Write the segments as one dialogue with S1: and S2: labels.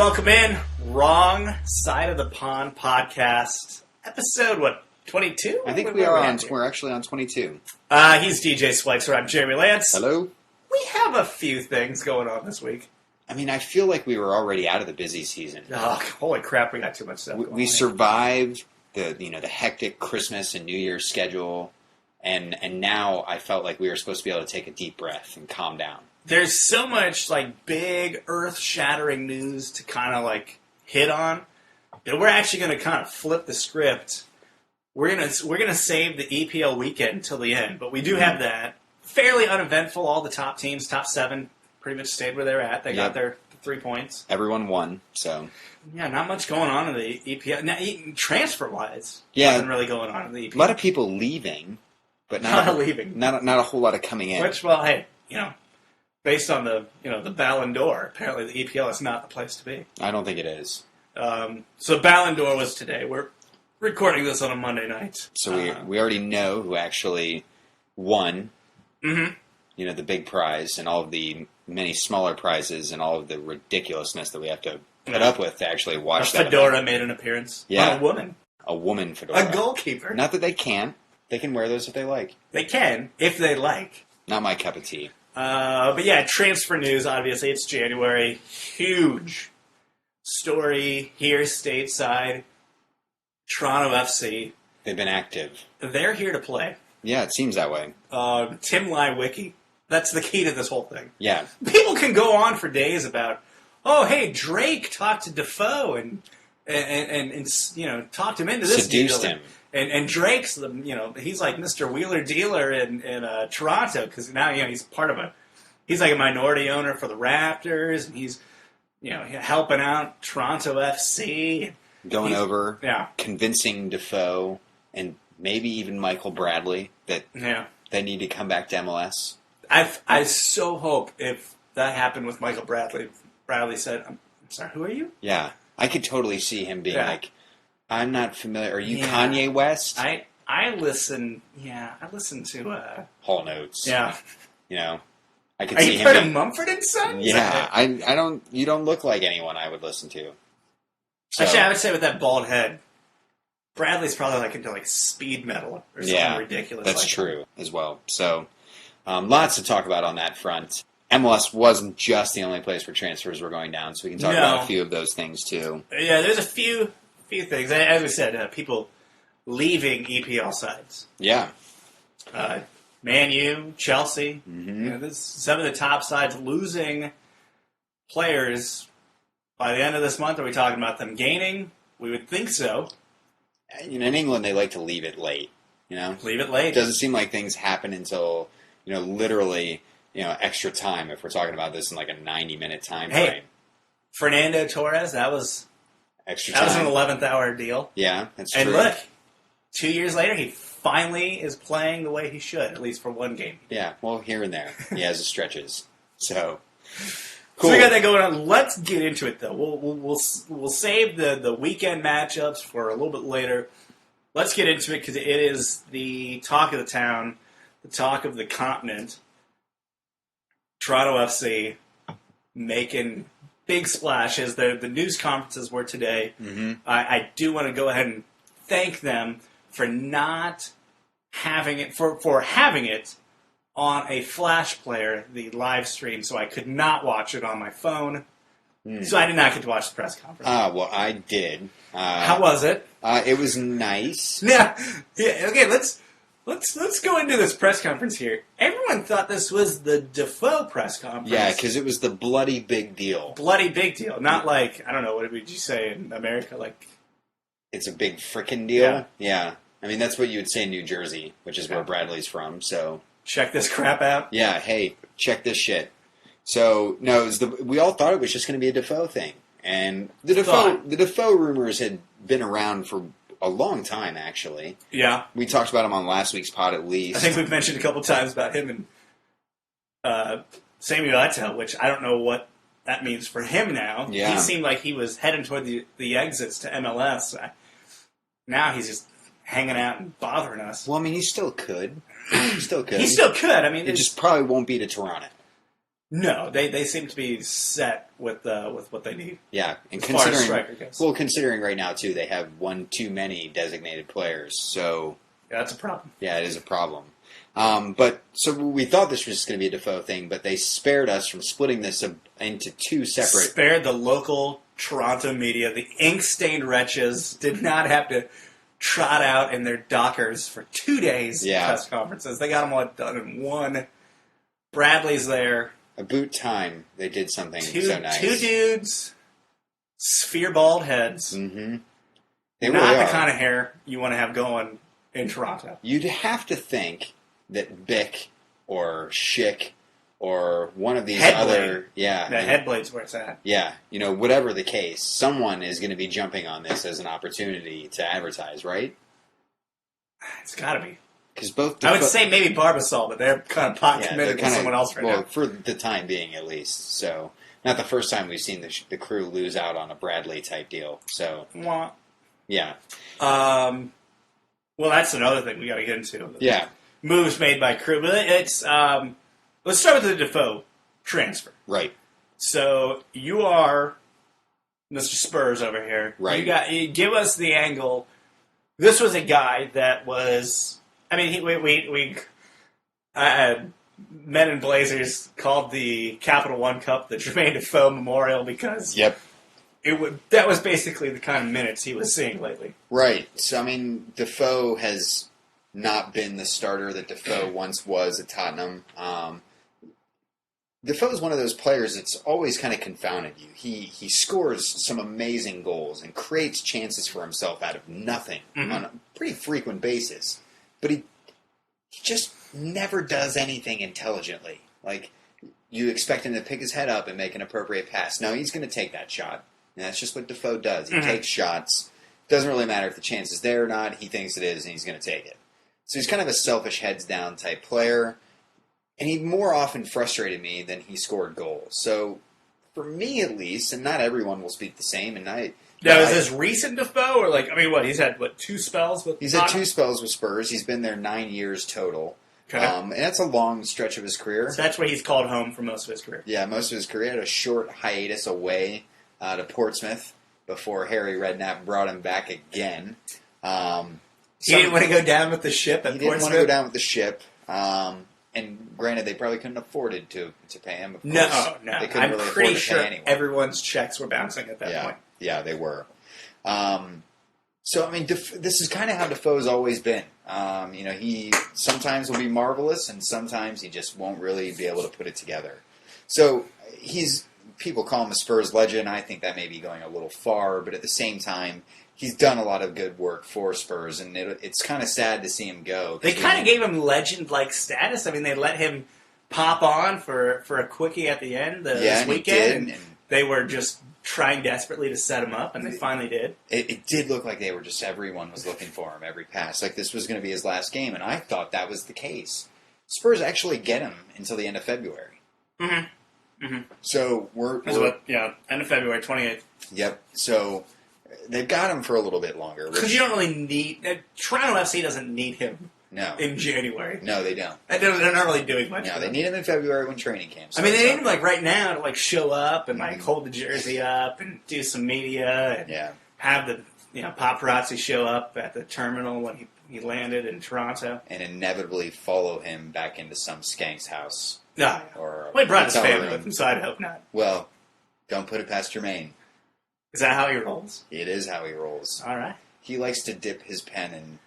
S1: welcome in. Wrong Side of the Pond podcast. Episode, 22?
S2: I think we're actually on 22.
S1: He's DJ Swixer. I'm Jeremy Lance.
S2: Hello.
S1: We have a few things going on this week.
S2: I mean, I feel like we were already out of the busy season.
S1: Oh, holy crap, we got too much stuff
S2: We survived the hectic Christmas and New Year's schedule, and now I felt like we were supposed to be able to take a deep breath and calm down.
S1: There's so much big earth-shattering news to kind of hit on that we're actually going to kind of flip the script. We're gonna save the EPL weekend till the end, but we do have that. Fairly uneventful. All the top teams, top 7, pretty much stayed where they're at. They got their 3 points.
S2: Everyone won, so
S1: yeah, not much going on in the EPL. Now, transfer-wise,
S2: nothing
S1: really going on in the EPL.
S2: A lot of people leaving, but not a whole lot of coming in.
S1: Which, well, hey, based on the Ballon d'Or, apparently the EPL is not the place to be.
S2: I don't think it is.
S1: So Ballon d'Or was today. We're recording this on a Monday night.
S2: So we already know who actually won. Mm-hmm. The big prize and all of the many smaller prizes and all of the ridiculousness that we have to put up with to actually watch that.
S1: Fedora made an appearance.
S2: Yeah.
S1: A woman.
S2: A woman fedora.
S1: A goalkeeper.
S2: Not that they can't. They can wear those if they like.
S1: They can, if they like.
S2: Not my cup of tea.
S1: But yeah, transfer news, obviously. It's January. Huge story here stateside. Toronto FC.
S2: They've been active.
S1: They're here to play.
S2: Yeah, it seems that way.
S1: Tim Wiki. That's the key to this whole thing.
S2: Yeah.
S1: People can go on for days about, oh, hey, Drake talked to Defoe and talked him into this
S2: Seduced
S1: deal.
S2: him.
S1: And Drake's, he's like Mr. Wheeler Dealer in Toronto because now, he's part of he's like a minority owner for the Raptors and he's, helping out Toronto FC.
S2: Going over, convincing Defoe and maybe even Michael Bradley that they need to come back to MLS.
S1: I so hope if that happened with Michael Bradley, Bradley said, I'm sorry, who are you?
S2: Yeah. I could totally see him being like, I'm not familiar. Are you Kanye West?
S1: I listen to
S2: Hall Notes.
S1: Yeah.
S2: I could
S1: Are
S2: see
S1: you
S2: him
S1: part of Mumford and Sons?
S2: Yeah. I don't you don't look like anyone I would listen to. So,
S1: actually, I would say with that bald head, Bradley's probably into speed metal or something ridiculous.
S2: That's true as well. So lots to talk about on that front. MLS wasn't just the only place where transfers were going down, so we can talk about a few of those things too.
S1: Yeah, there's a few things. As we said, people leaving EPL sides.
S2: Yeah.
S1: Man U, Chelsea.
S2: Mm-hmm.
S1: Some of the top sides losing players by the end of this month. Are we talking about them gaining? We would think so.
S2: In England, they like to leave it late.
S1: Leave it late.
S2: It doesn't seem like things happen until literally extra time. If we're talking about this in a 90-minute time frame.
S1: Fernando Torres, that was
S2: extra time.
S1: That was an 11th hour deal.
S2: Yeah, that's true.
S1: And look, 2 years later, he finally is playing the way he should, at least for one game.
S2: Yeah, well, here and there, he has his stretches. So, cool.
S1: So we got that going on. Let's get into it, though. We'll save the weekend matchups for a little bit later. Let's get into it because it is the talk of the town, the talk of the continent. Toronto FC making big splashes. The news conferences were today.
S2: Mm-hmm.
S1: I do want to go ahead and thank them for not having it, for having it on a flash player, the live stream, so I could not watch it on my phone. So I did not get to watch the press conference.
S2: Well, I did.
S1: How was it?
S2: It was nice.
S1: Yeah. Okay, let's go into this press conference here. Everyone thought this was the Defoe press conference.
S2: Yeah, because it was the bloody big deal.
S1: Bloody big deal. Not I don't know, what would you say in America?
S2: It's a big frickin' deal? Yeah. I mean, that's what you would say in New Jersey, which is where Bradley's from, so...
S1: Check this crap out?
S2: Yeah, hey, check this shit. So, no, we all thought it was just going to be a Defoe thing. And the Defoe rumors had been around for a long time, actually.
S1: Yeah.
S2: We talked about him on last week's pod, at least.
S1: I think we've mentioned a couple times about him and Samuel Eto'o, which I don't know what that means for him now.
S2: Yeah.
S1: He seemed like he was heading toward the exits to MLS. Now he's just hanging out and bothering us.
S2: Well, I mean, he still could. He still could.
S1: He still could. I mean,
S2: it just probably won't be to Toronto.
S1: No, they seem to be set with what they need.
S2: Yeah, and
S1: as far as striker goes.
S2: considering right now too, they have one too many designated players, so
S1: Yeah, that's a problem.
S2: yeah, it is a problem. But so we thought this was just going to be a Defoe thing, but they spared us from splitting this into two separate.
S1: Spared the local Toronto media. The ink-stained wretches did not have to trot out in their dockers for 2 days press conferences. They got them all done in one. Bradley's there.
S2: About time they did something so nice.
S1: Two dudes, sphere bald heads.
S2: Mm-hmm.
S1: They not really the kind of hair you want to have going in Toronto.
S2: You'd have to think that Bick or Schick or one of these other... Yeah.
S1: The Headblade's where it's at.
S2: Yeah. Whatever the case, someone is going to be jumping on this as an opportunity to advertise, right?
S1: It's got to be.
S2: Because both
S1: I would say maybe Barbasol, but they're kind of pot committed to someone else right now.
S2: Well, for the time being, at least. So, not the first time we've seen the crew lose out on a Bradley-type deal. So, yeah.
S1: Well, that's another thing we got to get into.
S2: Yeah.
S1: Moves made by crew. But it's let's start with the Defoe transfer.
S2: Right.
S1: So, you are Mr. Spurs over here.
S2: Right.
S1: You give us the angle. This was a guy that was... I mean, we Men in Blazers called the Capital One Cup the Jermain Defoe Memorial because that was basically the kind of minutes he was seeing lately.
S2: Right. So, I mean, Defoe has not been the starter that Defoe once was at Tottenham. Defoe is one of those players that's always kind of confounded you. He scores some amazing goals and creates chances for himself out of nothing on a pretty frequent basis. But he just never does anything intelligently. Like, you expect him to pick his head up and make an appropriate pass. No, he's going to take that shot. And that's just what Defoe does. He takes shots. Doesn't really matter if the chance is there or not. He thinks it is, and he's going to take it. So he's kind of a selfish, heads-down type player. And he more often frustrated me than he scored goals. So, for me at least, and not everyone will speak the same, and
S1: Now, is this recent Defoe, or he's had, 2 spells with
S2: He's had 2 spells with Spurs. He's been there 9 years total. Okay. And that's a long stretch of his career.
S1: So that's where he's called home for most of his career.
S2: Yeah, most of his career. He had a short hiatus away to Portsmouth before Harry Redknapp brought him back again.
S1: He didn't want to go down with the ship at Portsmouth?
S2: He didn't want to go down with the ship. And granted, they probably couldn't afford to pay him. Of course,
S1: no.
S2: They couldn't
S1: I'm
S2: really
S1: pretty
S2: afford to
S1: sure
S2: pay anyone.
S1: everyone's checks were bouncing at that point.
S2: Yeah, they were. So, I mean, this is kind of how Defoe's always been. He sometimes will be marvelous, and sometimes he just won't really be able to put it together. So, people call him a Spurs legend. I think that may be going a little far, but at the same time, he's done a lot of good work for Spurs, and it's kind of sad to see him go.
S1: They kind of gave him legend-like status. I mean, they let him pop on for a quickie at the end this weekend, and they were just trying desperately to set him up, and they finally did.
S2: It did look like everyone was looking for him, every pass. Like this was going to be his last game, and I thought that was the case. Spurs actually get him until the end of February. So
S1: end of February 28th.
S2: Yep. So they've got him for a little bit longer.
S1: Because you don't really need... Toronto FC doesn't need him in January.
S2: No, they don't.
S1: They're not really doing much.
S2: No, they need him in February when training camp starts.
S1: I mean, they need him right now to show up and hold the jersey up and do some media and have the paparazzi show up at the terminal when he landed in Toronto.
S2: And inevitably follow him back into some skank's house.
S1: No.
S2: Or
S1: he brought his family with him, so I'd hope not.
S2: Well, don't put it past Jermain.
S1: Is that how he rolls?
S2: It is how he rolls.
S1: All right.
S2: He likes to dip his pen in,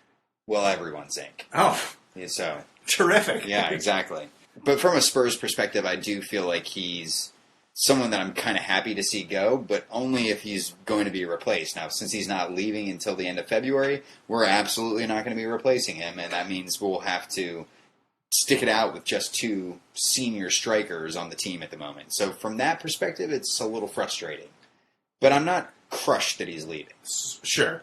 S2: everyone's ink.
S1: Oh.
S2: So.
S1: Terrific.
S2: Yeah, exactly. But from a Spurs perspective, I do feel like he's someone that I'm kind of happy to see go, but only if he's going to be replaced. Now, since he's not leaving until the end of February, we're absolutely not going to be replacing him, and that means we'll have to stick it out with just 2 senior strikers on the team at the moment. So from that perspective, it's a little frustrating. But I'm not crushed that he's leaving.
S1: Sure.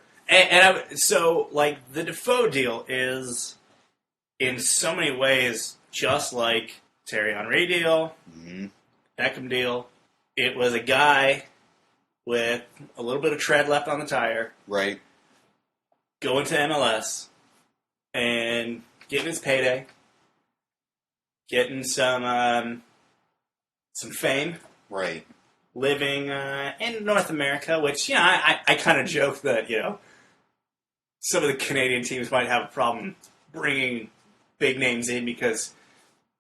S1: So the Defoe deal is, in so many ways, just like Thierry Henry deal, Beckham deal. It was a guy with a little bit of tread left on the tire.
S2: Right.
S1: Going to MLS and getting his payday. Getting some some fame.
S2: Right.
S1: Living in North America, which, I kind of joke that, some of the Canadian teams might have a problem bringing big names in because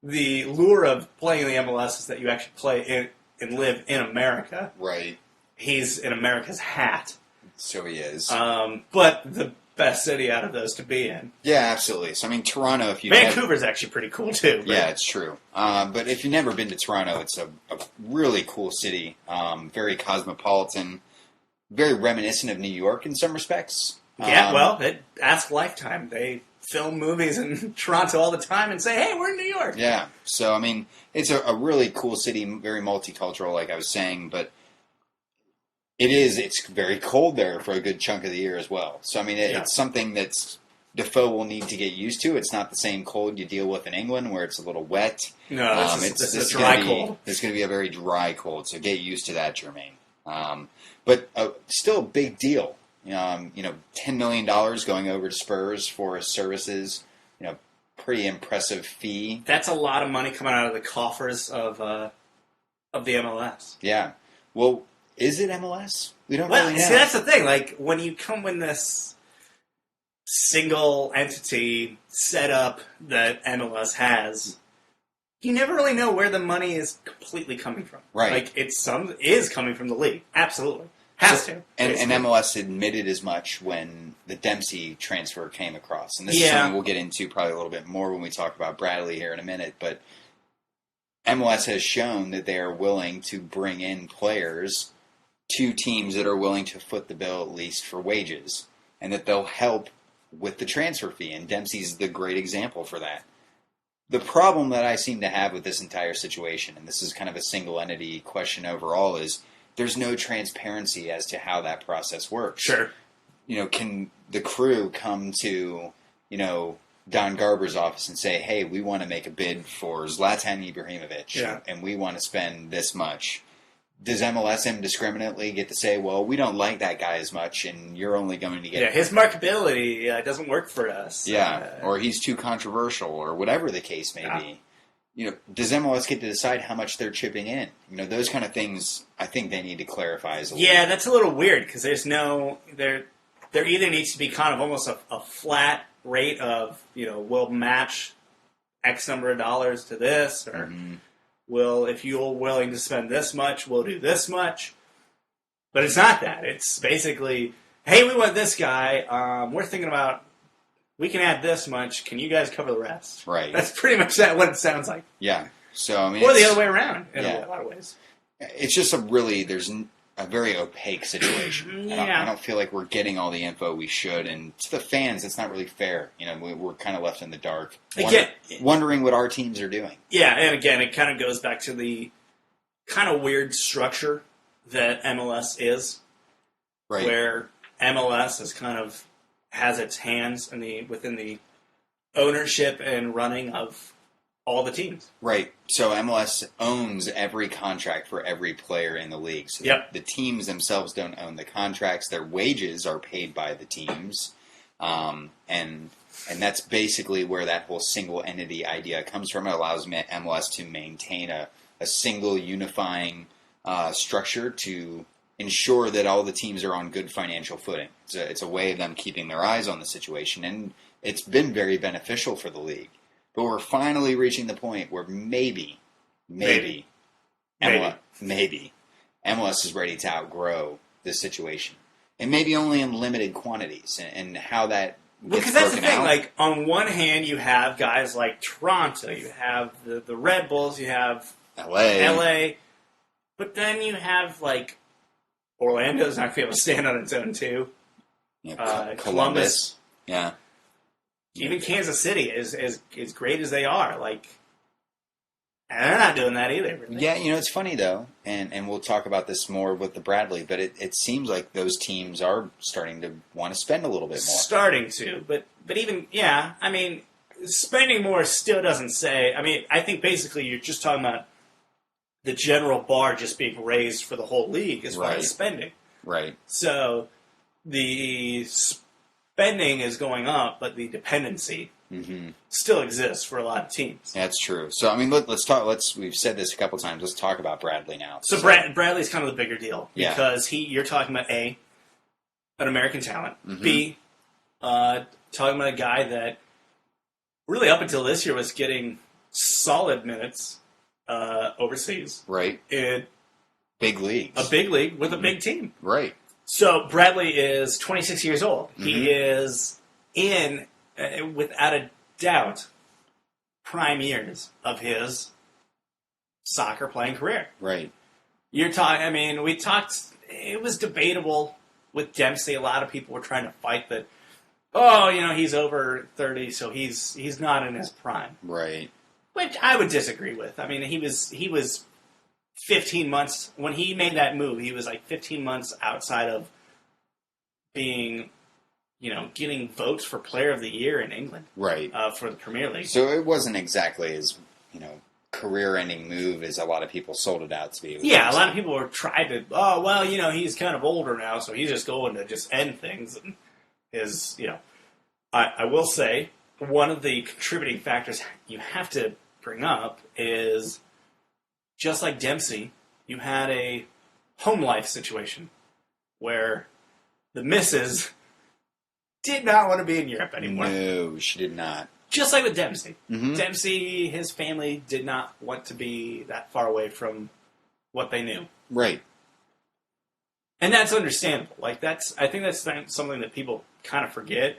S1: the lure of playing in the MLS is that you actually play in and live in America.
S2: Right.
S1: He's in America's hat.
S2: So he is.
S1: But the best city out of those to be in.
S2: Yeah, absolutely. So, I mean, Toronto, if you...
S1: Vancouver's actually pretty cool, too. But...
S2: Yeah, it's true. But if you've never been to Toronto, it's a really cool city. Very cosmopolitan. Very reminiscent of New York in some respects.
S1: Yeah, ask Lifetime. They film movies in Toronto all the time and say, hey, we're in New York.
S2: Yeah. So, I mean, it's a really cool city, very multicultural, like I was saying, but it's very cold there for a good chunk of the year as well. So, I mean, it's something that's Defoe will need to get used to. It's not the same cold you deal with in England where it's a little wet.
S1: No, this is a dry cold.
S2: It's going to be a very dry cold, so get used to that, Jermain. But still a big deal. $10 million going over to Spurs for his services. Pretty impressive fee.
S1: That's a lot of money coming out of the coffers of the MLS.
S2: Yeah. Well, is it MLS? We don't really know.
S1: See, that's the thing. Like, when you come in this single entity setup that MLS has, you never really know where the money is completely coming from.
S2: Right.
S1: Like, is coming from the league. Absolutely. Has to.
S2: And MLS admitted as much when the Dempsey transfer came across. And this is something we'll get into probably a little bit more when we talk about Bradley here in a minute. But MLS has shown that they are willing to bring in players to teams that are willing to foot the bill at least for wages. And that they'll help with the transfer fee. And Dempsey's the great example for that. The problem that I seem to have with this entire situation, and this is kind of a single entity question overall, is there's no transparency as to how that process works.
S1: Sure.
S2: Can the crew come to, Don Garber's office and say, hey, we want to make a bid for Zlatan Ibrahimovic, and we want to spend this much. Does MLS indiscriminately get to say, well, we don't like that guy as much, and you're only going to get...
S1: Yeah, his marketability doesn't work for us.
S2: Yeah, or he's too controversial, or whatever the case may be. Does MLS get to decide how much they're chipping in? Those kind of things, I think they need to clarify as a little.
S1: Yeah, that's a little weird, because there's there either needs to be kind of almost a flat rate of, we'll match X number of dollars to this, or if you're willing to spend this much, we'll do this much. But it's not that. It's basically, hey, we want this guy, we're thinking about, we can add this much. Can you guys cover the rest?
S2: Right.
S1: That's pretty much what it sounds like.
S2: Yeah. So, I mean...
S1: Or the other way around, in a lot of ways.
S2: It's just there's a very opaque situation. I don't feel like we're getting all the info we should. And to the fans, it's not really fair. We're kind of left in the dark. Wondering what our teams are doing. Yeah,
S1: and again, it kind of goes back to the kind of weird structure that MLS is.
S2: Right.
S1: Where MLS is kind of... has its hands within the ownership and running of all the teams.
S2: Right. So MLS owns every contract for every player in the league. So the teams themselves don't own the contracts. Their wages are paid by the teams. And that's basically where that whole single entity idea comes from. It allows MLS to maintain a single unifying structure to ensure that all the teams are on good financial footing. It's a way of them keeping their eyes on the situation, and it's been very beneficial for the league. But we're finally reaching the point where maybe MLS is ready to outgrow this situation. And maybe only in limited quantities, and how that gets
S1: because that's the
S2: broken
S1: thing,
S2: out.
S1: like, on one hand, you have guys like Toronto, you have the Red Bulls, you have LA, but then you have, like, Orlando's not going to be able to stand on its own, too.
S2: Yeah,
S1: Columbus.
S2: Yeah.
S1: Even Kansas City, as great as they are, like, and they're not doing that either. Really.
S2: Yeah, it's funny, though, and we'll talk about this more with the Bradley, but it seems like those teams are starting to want to spend a little bit more.
S1: Starting to, but even, I mean, spending more still doesn't say, I think basically you're just talking about the general bar just being raised for the whole league as far as spending.
S2: Right.
S1: So the spending is going up, but the dependency still exists for a lot of teams.
S2: That's true. So, I mean, let's talk. We've said this a couple times. Let's talk about Bradley now.
S1: So Bradley's kind of the bigger deal because you're talking about an American talent, B, talking about a guy that really up until this year was getting solid minutes overseas,
S2: right?
S1: In
S2: big leagues,
S1: a big league with a big team,
S2: right?
S1: So Bradley is 26 years old. He is in, without a doubt, prime years of his soccer playing career.
S2: Right.
S1: You're talking. I mean, we talked. It was debatable with Dempsey. A lot of people were trying to fight that. Oh, he's over 30, so he's not in his prime.
S2: Right.
S1: Which I would disagree with. I mean, he was 15 months when he made that move. He was like 15 months outside of being, getting votes for Player of the Year in England,
S2: right?
S1: For the Premier League.
S2: So it wasn't exactly as career-ending move as a lot of people sold it out to be.
S1: Yeah, a lot of people were trying to. Oh, well, he's kind of older now, so he's just going to just end things. And I will say one of the contributing factors you have to bring up is, just like Dempsey, you had a home life situation where the missus did not want to be in Europe anymore.
S2: No, she did not.
S1: Just like with Dempsey. Dempsey, his family did not want to be that far away from what they knew.
S2: Right.
S1: And that's understandable. I think that's something that people kind of forget.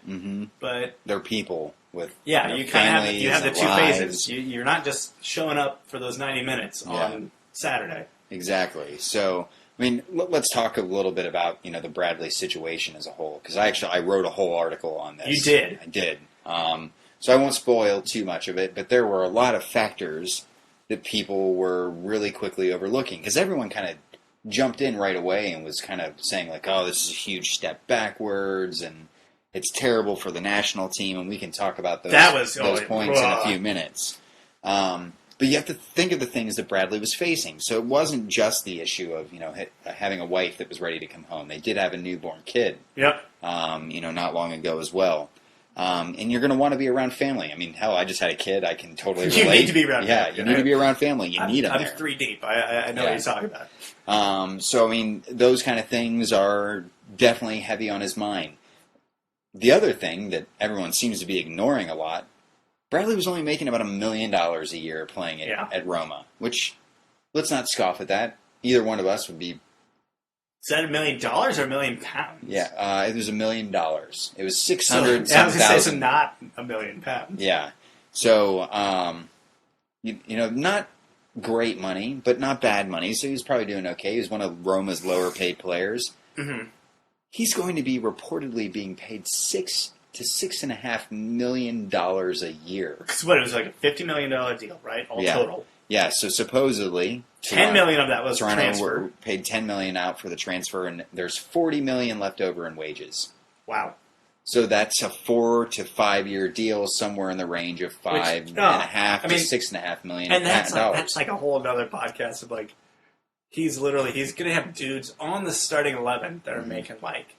S1: But
S2: they're people with
S1: you kind of have the two
S2: lives.
S1: phases. You're not just showing up for those 90 minutes on Saturday.
S2: Exactly. So, I mean, let's talk a little bit about the Bradley situation as a whole, because I wrote a whole article on this.
S1: You did.
S2: I did. So I won't spoil too much of it, but there were a lot of factors that people were really quickly overlooking, because everyone kind of jumped in right away and was kind of saying like, oh, this is a huge step backwards and it's terrible for the national team, and we can talk about those points in a few minutes. But you have to think of the things that Bradley was facing. So it wasn't just the issue of having a wife that was ready to come home. They did have a newborn kid.
S1: Yep.
S2: Not long ago as well. And you're going to want to be around family. I mean, hell, I just had a kid. I can totally relate.
S1: You need to be around family.
S2: Yeah, you need to be around family. You need them
S1: I'm
S2: there.
S1: 3 deep. I know what you're talking about.
S2: So, I mean, those kind of things are definitely heavy on his mind. The other thing that everyone seems to be ignoring a lot, Bradley was only making about $1 million a year playing at Roma, which, let's not scoff at that. Either one of us would be.
S1: Is that $1 million or £1 million?
S2: Yeah, it was $1 million. It was 600.
S1: So, I was going to say, so not £1 million.
S2: Yeah. So, not great money, but not bad money. So he was probably doing okay. He was one of Roma's lower paid players. Mm-hmm. He's going to be reportedly being paid $6 to $6.5 million a year.
S1: Because what, it was like a $50 million deal, right? All total.
S2: Yeah. So supposedly,
S1: $10 million of that was
S2: Toronto
S1: transfer.
S2: Paid $10 million out for the transfer, and there's $40 million left over in wages.
S1: Wow.
S2: So that's a 4 to 5 year deal, somewhere in the range of $5.5 to $6.5 million.
S1: And that's like a whole other podcast of like, he's going to have dudes on the starting 11 that are making like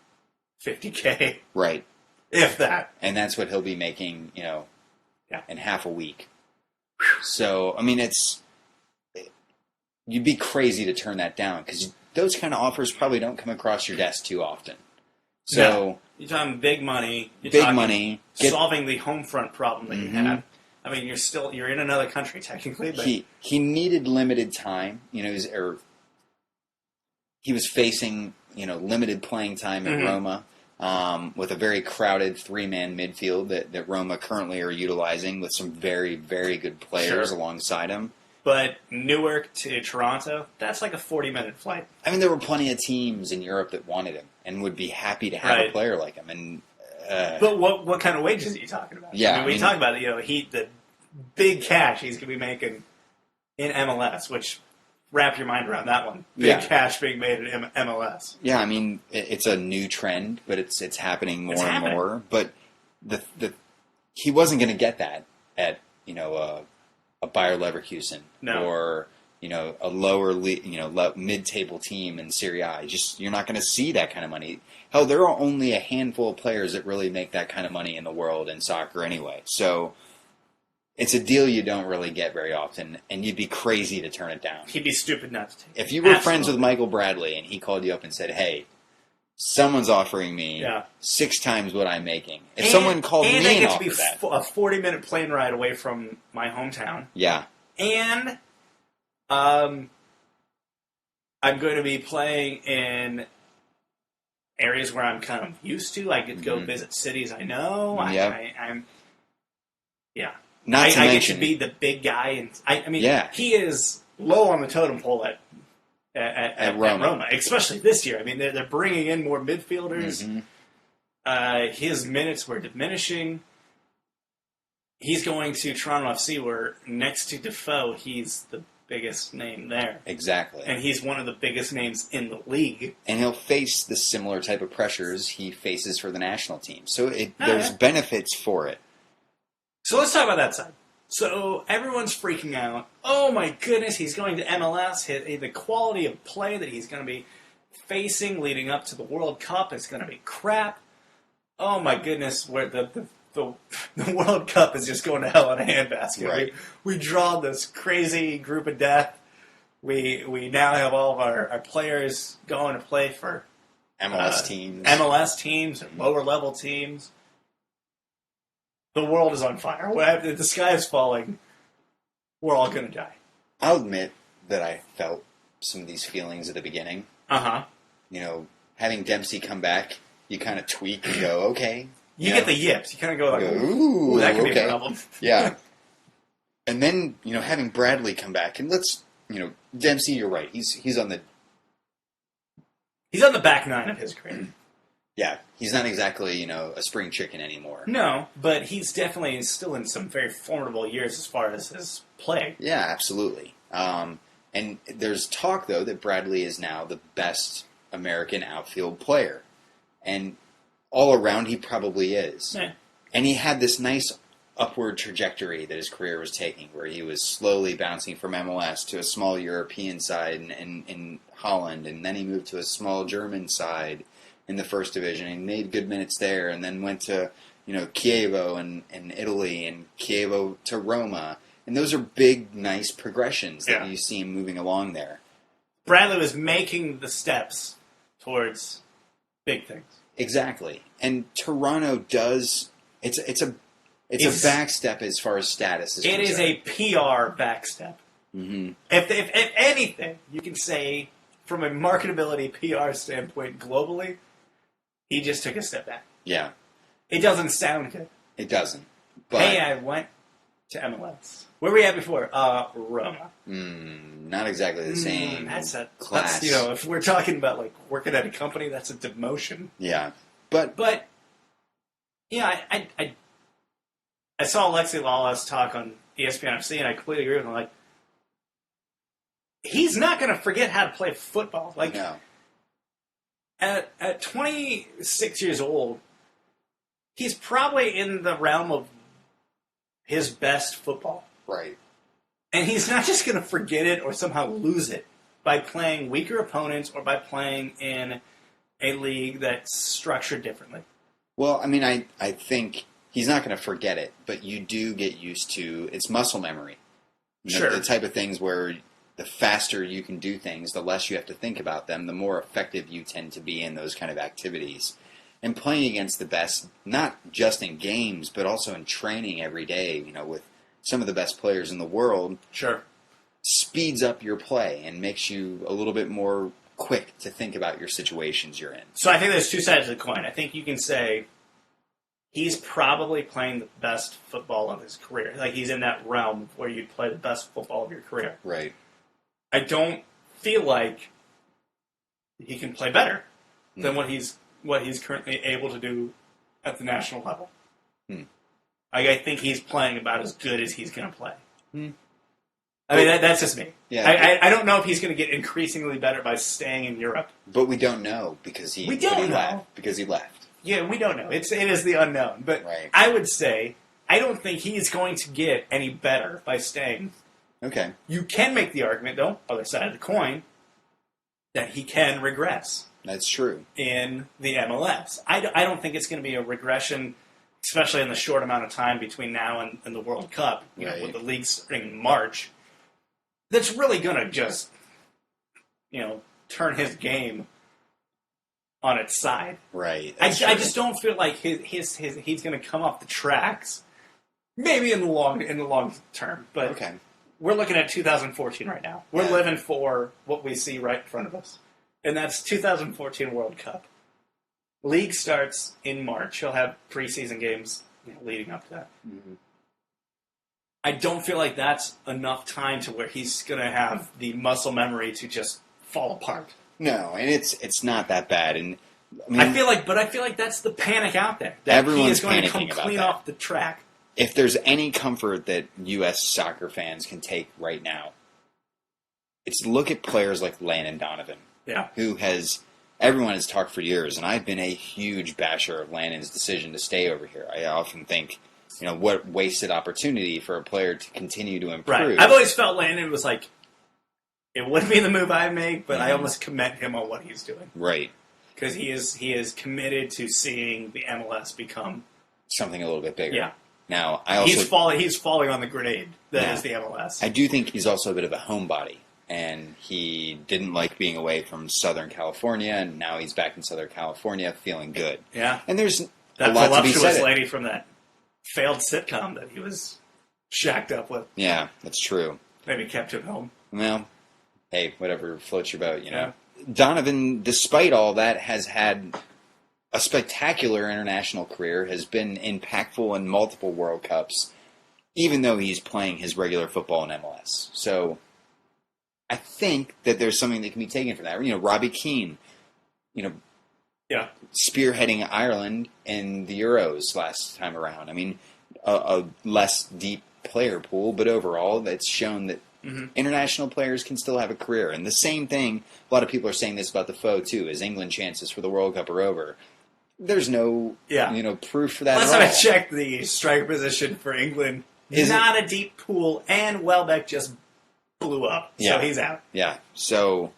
S1: $50K,
S2: right?
S1: If that.
S2: And that's what he'll be making, in half a week. So I mean, you'd be crazy to turn that down, because those kind of offers probably don't come across your desk too often. So.
S1: No. You're talking big money. Solving the home front problem that you had. I mean, you're in another country technically, but
S2: he needed limited time. He was facing limited playing time at Roma with a very crowded 3-man midfield that Roma currently are utilizing with some very, very good players alongside him.
S1: But Newark to Toronto, that's like a 40-minute flight.
S2: I mean, there were plenty of teams in Europe that wanted him and would be happy to have a player like him. And
S1: but what kind of wages are you talking about?
S2: Yeah,
S1: I mean, when you talk about it, the big cash he's going to be making in MLS, which wrap your mind around that one. Big cash being made in MLS.
S2: Yeah, I mean, it's a new trend, but it's happening more and more. But he wasn't going to get that at a Bayer Leverkusen or a lower, mid-table team in Serie A. You're not going to see that kind of money. Hell, there are only a handful of players that really make that kind of money in the world in soccer anyway. So it's a deal you don't really get very often, and you'd be crazy to turn it down.
S1: He'd be stupid not to take it.
S2: If you were friends with Michael Bradley and he called you up and said, hey, someone's offering me 6 times what I'm making. If someone called me and offered that.
S1: And I get to be a 40-minute plane ride away from my hometown.
S2: Yeah.
S1: And I'm going to be playing in areas where I'm kind of used to. I get to go visit cities I know. I'm
S2: Not to
S1: I
S2: mention,
S1: get to be the big guy. And he is low on the totem pole at Roma, especially this year. I mean, they're bringing in more midfielders. His minutes were diminishing. He's going to Toronto FC, where next to Defoe, he's the biggest name there.
S2: Exactly.
S1: And he's one of the biggest names in the league.
S2: And he'll face the similar type of pressures he faces for the national team. So there's benefits for it.
S1: So let's talk about that side. So everyone's freaking out. Oh my goodness, he's going to MLS. The quality of play that he's going to be facing leading up to the World Cup is going to be crap. Oh my goodness, where the World Cup is just going to hell in a handbasket.
S2: Right.
S1: We draw this crazy group of death. We now have all of our players going to play for MLS teams and lower level teams. The world is on fire. The sky is falling. We're all going to die.
S2: I'll admit that I felt some of these feelings at the beginning. Having Dempsey come back, you kind of tweak and go, okay.
S1: You get the yips. You kind of go like,
S2: ooh,
S1: that could be a problem.
S2: Yeah. And then, having Bradley come back, and Dempsey, you're right. He's on the
S1: back nine of his career.
S2: Yeah, he's not exactly, a spring chicken anymore.
S1: No, but he's definitely still in some very formidable years as far as his play.
S2: Yeah, absolutely. And there's talk, though, that Bradley is now the best American outfield player. And all around, he probably is.
S1: Yeah.
S2: And he had this nice upward trajectory that his career was taking, where he was slowly bouncing from MLS to a small European side in Holland, and then he moved to a small German side in the first division, and made good minutes there, and then went to, Chievo in Italy, and Chievo to Roma. And those are big, nice progressions that you see him moving along there.
S1: Bradley was making the steps towards big things.
S2: Exactly. And Toronto does, it's a back step as far as status is concerned.
S1: It is a PR back step.
S2: Mm-hmm.
S1: If anything, you can say, from a marketability PR standpoint globally, he just took a step back.
S2: Yeah.
S1: It doesn't sound good.
S2: It doesn't. But
S1: hey, I went to MLS. Where were we at before? Roma.
S2: Not exactly the same class.
S1: That's, if we're talking about working at a company, that's a demotion.
S2: Yeah.
S1: But yeah, I saw Alexi Lawless talk on ESPN FC, and I completely agree with him. He's not going to forget how to play football.
S2: No.
S1: At 26 years old, he's probably in the realm of his best football.
S2: Right.
S1: And he's not just going to forget it or somehow lose it by playing weaker opponents or by playing in a league that's structured differently.
S2: Well, I think he's not going to forget it, but you do get used to it's muscle memory.
S1: Sure.
S2: The type of things where the faster you can do things, the less you have to think about them, the more effective you tend to be in those kind of activities. And playing against the best, not just in games, but also in training every day, with some of the best players in the world,
S1: sure,
S2: speeds up your play and makes you a little bit more quick to think about your situations you're in.
S1: So I think there's two sides of the coin. I think you can say he's probably playing the best football of his career. He's in that realm where you'd play the best football of your career.
S2: Right.
S1: I don't feel like he can play better than what he's currently able to do at the national level. I think he's playing about as good as he's going to play. That's just me.
S2: Yeah.
S1: I don't know if he's going to get increasingly better by staying in Europe.
S2: But we don't know because he left.
S1: Yeah, we don't know. It is the unknown. But
S2: right.
S1: I would say I don't think he's going to get any better by staying
S2: Okay.
S1: You can make the argument, though, other side of the coin, that he can regress.
S2: That's true.
S1: In the MLS. I don't think it's going to be a regression, especially in the short amount of time between now and the World Cup, with the league starting in March, that's really going to just, turn his game on its side.
S2: Right.
S1: I just don't feel like he's going to come off the tracks. Maybe in the long term, but
S2: okay.
S1: We're looking at 2014 right now. We're living for what we see right in front of us. And that's 2014 World Cup. League starts in March. He'll have preseason games leading up to that.
S2: Mm-hmm.
S1: I don't feel like that's enough time to where he's going to have the muscle memory to just fall apart.
S2: No, and it's not that bad. And
S1: I feel like that's the panic out there. That
S2: everyone's
S1: he is going to come
S2: panicking about
S1: clean
S2: that.
S1: off the track.
S2: If there's any comfort that U.S. soccer fans can take right now, it's look at players like Landon Donovan, who everyone has talked for years, and I've been a huge basher of Landon's decision to stay over here. I often think, what wasted opportunity for a player to continue to improve.
S1: Right. I've always felt Landon was like, it wouldn't be the move I'd make, but I almost commend him on what he's doing.
S2: Right.
S1: Because he is committed to seeing the MLS become
S2: something a little bit bigger.
S1: Yeah.
S2: Now,
S1: he's falling on the grenade that is the MLS.
S2: I do think he's also a bit of a homebody, and he didn't like being away from Southern California, and now he's back in Southern California feeling good.
S1: Yeah.
S2: And there's
S1: that
S2: a lot to be said.
S1: voluptuous lady from that failed sitcom that he was shacked up with.
S2: Yeah, that's true.
S1: Maybe kept him home.
S2: Well, hey, whatever floats your boat, Yeah. Donovan, despite all that, has had a spectacular international career, has been impactful in multiple World Cups, even though he's playing his regular football in MLS. So I think that there's something that can be taken from that. Robbie Keane, spearheading Ireland in the Euros last time around. I mean, a less deep player pool, but overall, that's shown that international players can still have a career. And the same thing, a lot of people are saying this about Defoe, too, as England chances for the World Cup are over. There's no, proof for that
S1: Last
S2: at all.
S1: time I checked, the striker position for England is not a deep pool, and Welbeck just blew up, so he's out.
S2: Yeah, so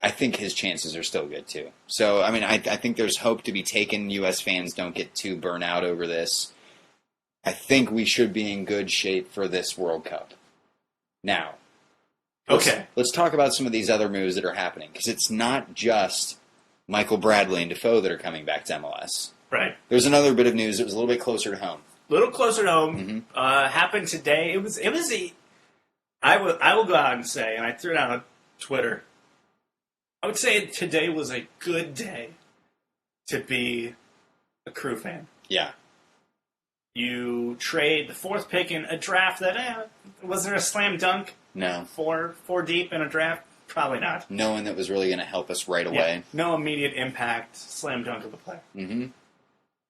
S2: I think his chances are still good, too. So, I think there's hope to be taken. U.S. fans don't get too burnt out over this. I think we should be in good shape for this World Cup. Now, let's talk about some of these other moves that are happening, because it's not just Michael Bradley and Defoe that are coming back to MLS.
S1: Right.
S2: There's another bit of news that was a little bit closer to home.
S1: Happened today. I will go out and say, and I threw it out on Twitter, I would say today was a good day to be a Crew fan.
S2: Yeah.
S1: You trade the fourth pick in a draft that, was there a slam dunk?
S2: No.
S1: Four deep in a draft? Probably not.
S2: No one that was really going to help us right away.
S1: Yeah, no immediate impact, slam dunk of the player.
S2: Mm-hmm.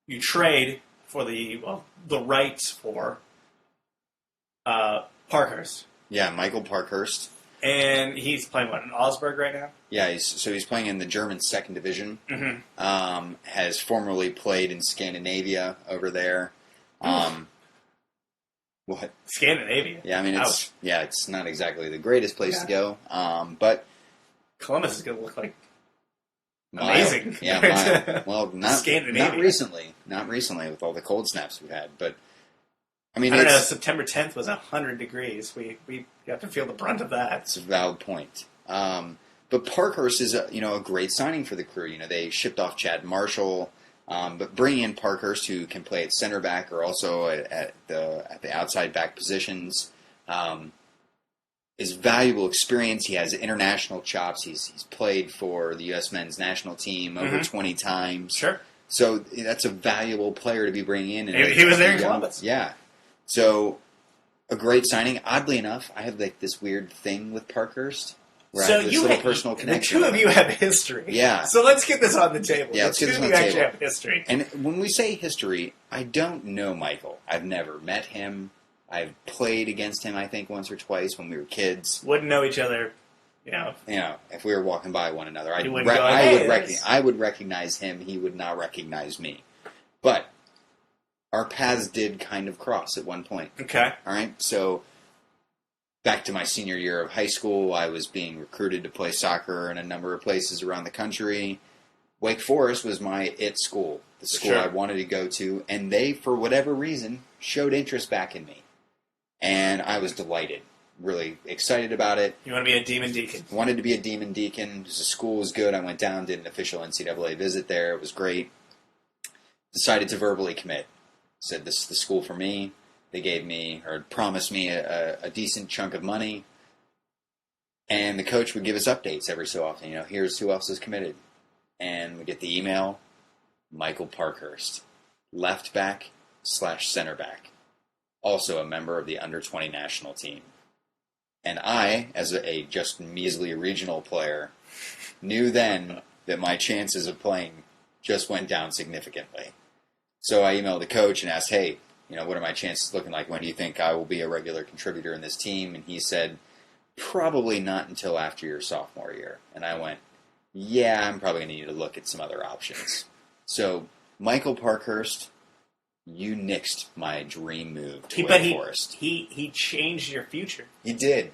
S1: You trade for the rights for Parkhurst.
S2: Yeah, Michael Parkhurst.
S1: And he's playing, in Augsburg right now?
S2: Yeah, he's playing in the German second division.
S1: Mm-hmm.
S2: Has formerly played in Scandinavia over there. What?
S1: Scandinavia?
S2: Yeah, it's not exactly the greatest place to go. But
S1: Columbus is going to look like amazing.
S2: Yeah, well, not recently. Not recently with all the cold snaps we've had. But I don't
S1: know. September 10th was 100 degrees. We have to feel the brunt of that.
S2: It's a valid point. But Parkhurst is a great signing for the Crew. They shipped off Chad Marshall. But bringing in Parkhurst, who can play at center back or also at the outside back positions, is valuable experience. He has international chops. He's played for the U.S. men's national team over 20 times.
S1: Sure.
S2: So that's a valuable player to be bringing in. And
S1: he was there in Columbus.
S2: Yeah. So a great signing. Oddly enough, I have this weird thing with Parkhurst.
S1: So
S2: personal connection.
S1: The two of you have history.
S2: Yeah.
S1: So let's get this on the table.
S2: Yeah, let's get this on the table.
S1: Actually have history.
S2: And when we say history, I don't know Michael. I've never met him. I've played against him, I think, once or twice when we were kids.
S1: Wouldn't know each other,
S2: if we were walking by one another, I would recognize him. He would not recognize me. But our paths did kind of cross at one point.
S1: Okay.
S2: All right. So back to my senior year of high school, I was being recruited to play soccer in a number of places around the country. Wake Forest was my it school, the school I wanted to go to, and they, for whatever reason, showed interest back in me. And I was delighted, really excited about it.
S1: You want to be a Demon Deacon?
S2: Wanted to be a Demon Deacon. The school was good. I went down, did an official NCAA visit there. It was great. Decided to verbally commit. Said, this is the school for me. They gave me, or promised me, a decent chunk of money. And the coach would give us updates every so often. You know, here's who else is committed. And we get the email, Michael Parkhurst, left back / center back. Also a member of the under-20 national team. And I, as a just measly regional player, knew then that my chances of playing just went down significantly. So I emailed the coach and asked, hey, you know, what are my chances looking like? When do you think I will be a regular contributor in this team? And he said, probably not until after your sophomore year. And I went, yeah, I'm probably going to need to look at some other options. So Michael Parkhurst, you nixed my dream move to Wake Forest.
S1: He changed your future.
S2: He did.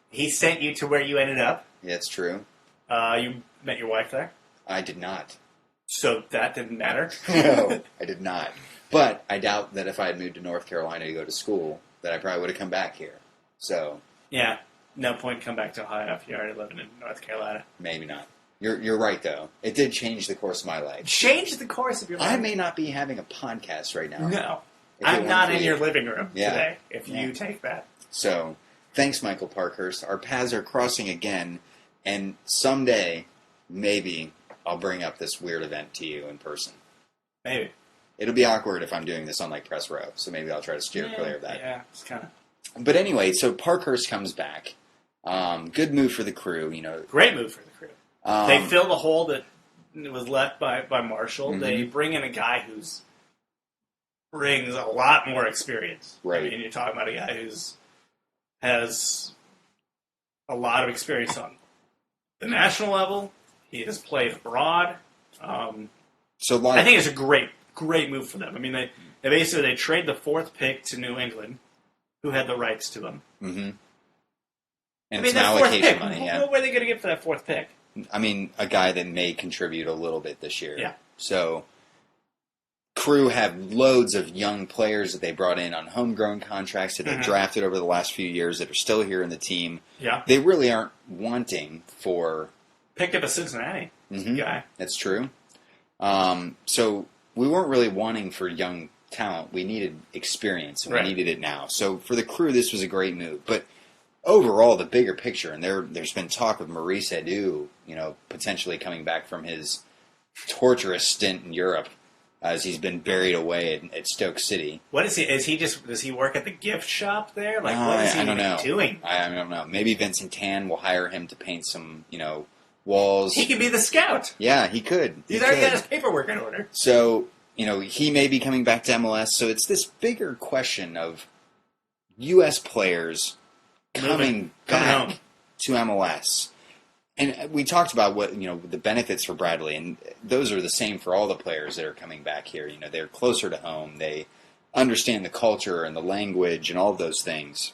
S1: He sent you to where you ended up.
S2: Yeah, it's true.
S1: You met your wife there?
S2: I did not.
S1: So that didn't matter?
S2: No, I did not. But I doubt that if I had moved to North Carolina to go to school, that I probably would have come back here. So
S1: yeah, no point in come back to Ohio if you're already living in North Carolina.
S2: Maybe not. You're right, though. It did change the course of my life.
S1: Change the course of your life?
S2: I may not be having a podcast right now.
S1: No. I'm not in your living room today, if you take that.
S2: So, thanks, Michael Parkhurst. Our paths are crossing again, and someday, maybe, I'll bring up this weird event to you in person.
S1: Maybe.
S2: It'll be awkward if I'm doing this on, like, press row, so maybe I'll try to steer clear of that.
S1: Yeah, it's kind of...
S2: But anyway, so Parkhurst comes back. Good move for the crew, you know.
S1: Great move for the crew. They fill the hole that was left by Marshall. Mm-hmm. They bring in a guy who's brings a lot more experience.
S2: Right.
S1: I mean, you're talking about a guy has a lot of experience on the national level. He has played abroad. I think it's a great move for them. I mean, they basically trade the 4th pick to New England, who had the rights to him.
S2: Mm-hmm. And it's an allocation money. Yeah.
S1: What were they going to get for that 4th pick?
S2: I mean, a guy that may contribute a little bit this year.
S1: Yeah.
S2: So, crew have loads of young players that they brought in on homegrown contracts that they drafted over the last few years that are still here in the team.
S1: Yeah.
S2: They really aren't wanting for...
S1: Picked up a Cincinnati guy.
S2: That's true. So, we weren't really wanting for young talent. We needed experience, and we needed it now. So, for the crew, this was a great move. But... overall, the bigger picture, and there's been talk of Maurice Edu, you know, potentially coming back from his torturous stint in Europe, as he's been buried away at Stoke City.
S1: What is he? Does he work at the gift shop there? Like, what is he doing?
S2: I don't know. Maybe Vincent Tan will hire him to paint some, you know, walls.
S1: He could be the scout.
S2: Yeah, he could.
S1: He's already got his paperwork in order.
S2: So, you know, he may be coming back to MLS. So it's this bigger question of U.S. players coming back
S1: home
S2: to MLS. And we talked about what, you know, the benefits for Bradley, and those are the same for all the players that are coming back here. You know, they're closer to home. They understand the culture and the language and all of those things.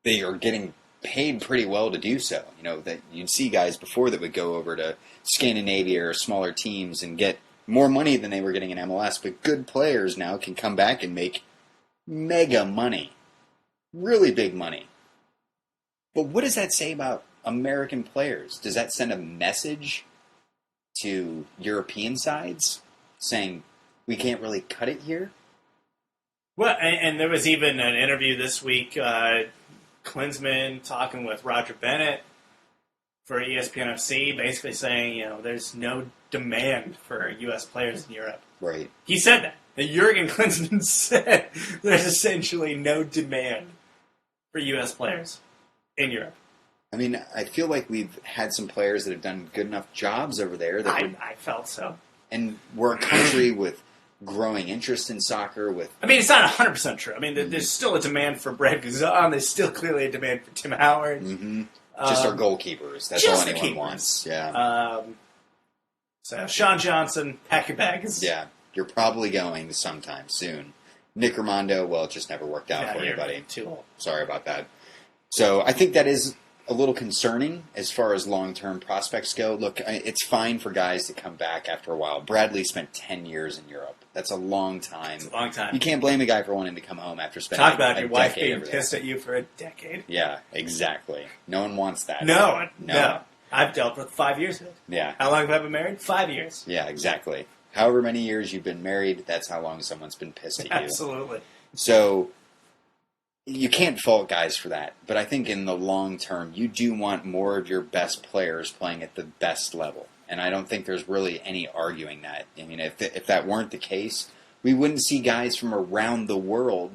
S2: They are getting paid pretty well to do so. You know, that you'd see guys before that would go over to Scandinavia or smaller teams and get more money than they were getting in MLS, but good players now can come back and make mega money. Really big money. But what does that say about American players? Does that send a message to European sides saying we can't really cut it here?
S1: Well, and there was even an interview this week, Klinsmann talking with Roger Bennett for ESPN FC, basically saying, you know, there's no demand for U.S. players in Europe.
S2: Right.
S1: He said that. Jurgen Klinsmann said there's essentially no demand for U.S. players in Europe.
S2: I mean, I feel like we've had some players that have done good enough jobs over there.
S1: I felt so.
S2: And we're a country with growing interest in soccer.
S1: I mean, it's not 100% true. I mean, there's still a demand for Brad Guzan. There's still clearly a demand for Tim Howard.
S2: Mm-hmm. Just our goalkeepers. That's all anyone wants. Yeah.
S1: So, Sean Johnson, pack your bags.
S2: Yeah. You're probably going sometime soon. Nick Armando, well, it just never worked out for anybody.
S1: Too old.
S2: Sorry about that. So I think that is a little concerning as far as long-term prospects go. Look, it's fine for guys to come back after a while. Bradley spent 10 years in Europe. That's a long time.
S1: It's a long time.
S2: You can't blame a guy for wanting to come home after spending
S1: Talk about your wife
S2: decade
S1: being pissed at you for a decade.
S2: Yeah, exactly. No one wants that.
S1: No. I've dealt with 5 years of it.
S2: Yeah.
S1: How long have I been married? 5 years.
S2: Yeah, exactly. However many years you've been married, that's how long someone's been pissed at you.
S1: Absolutely.
S2: So you can't fault guys for that. But I think in the long term, you do want more of your best players playing at the best level. And I don't think there's really any arguing that. I mean, if that weren't the case, we wouldn't see guys from around the world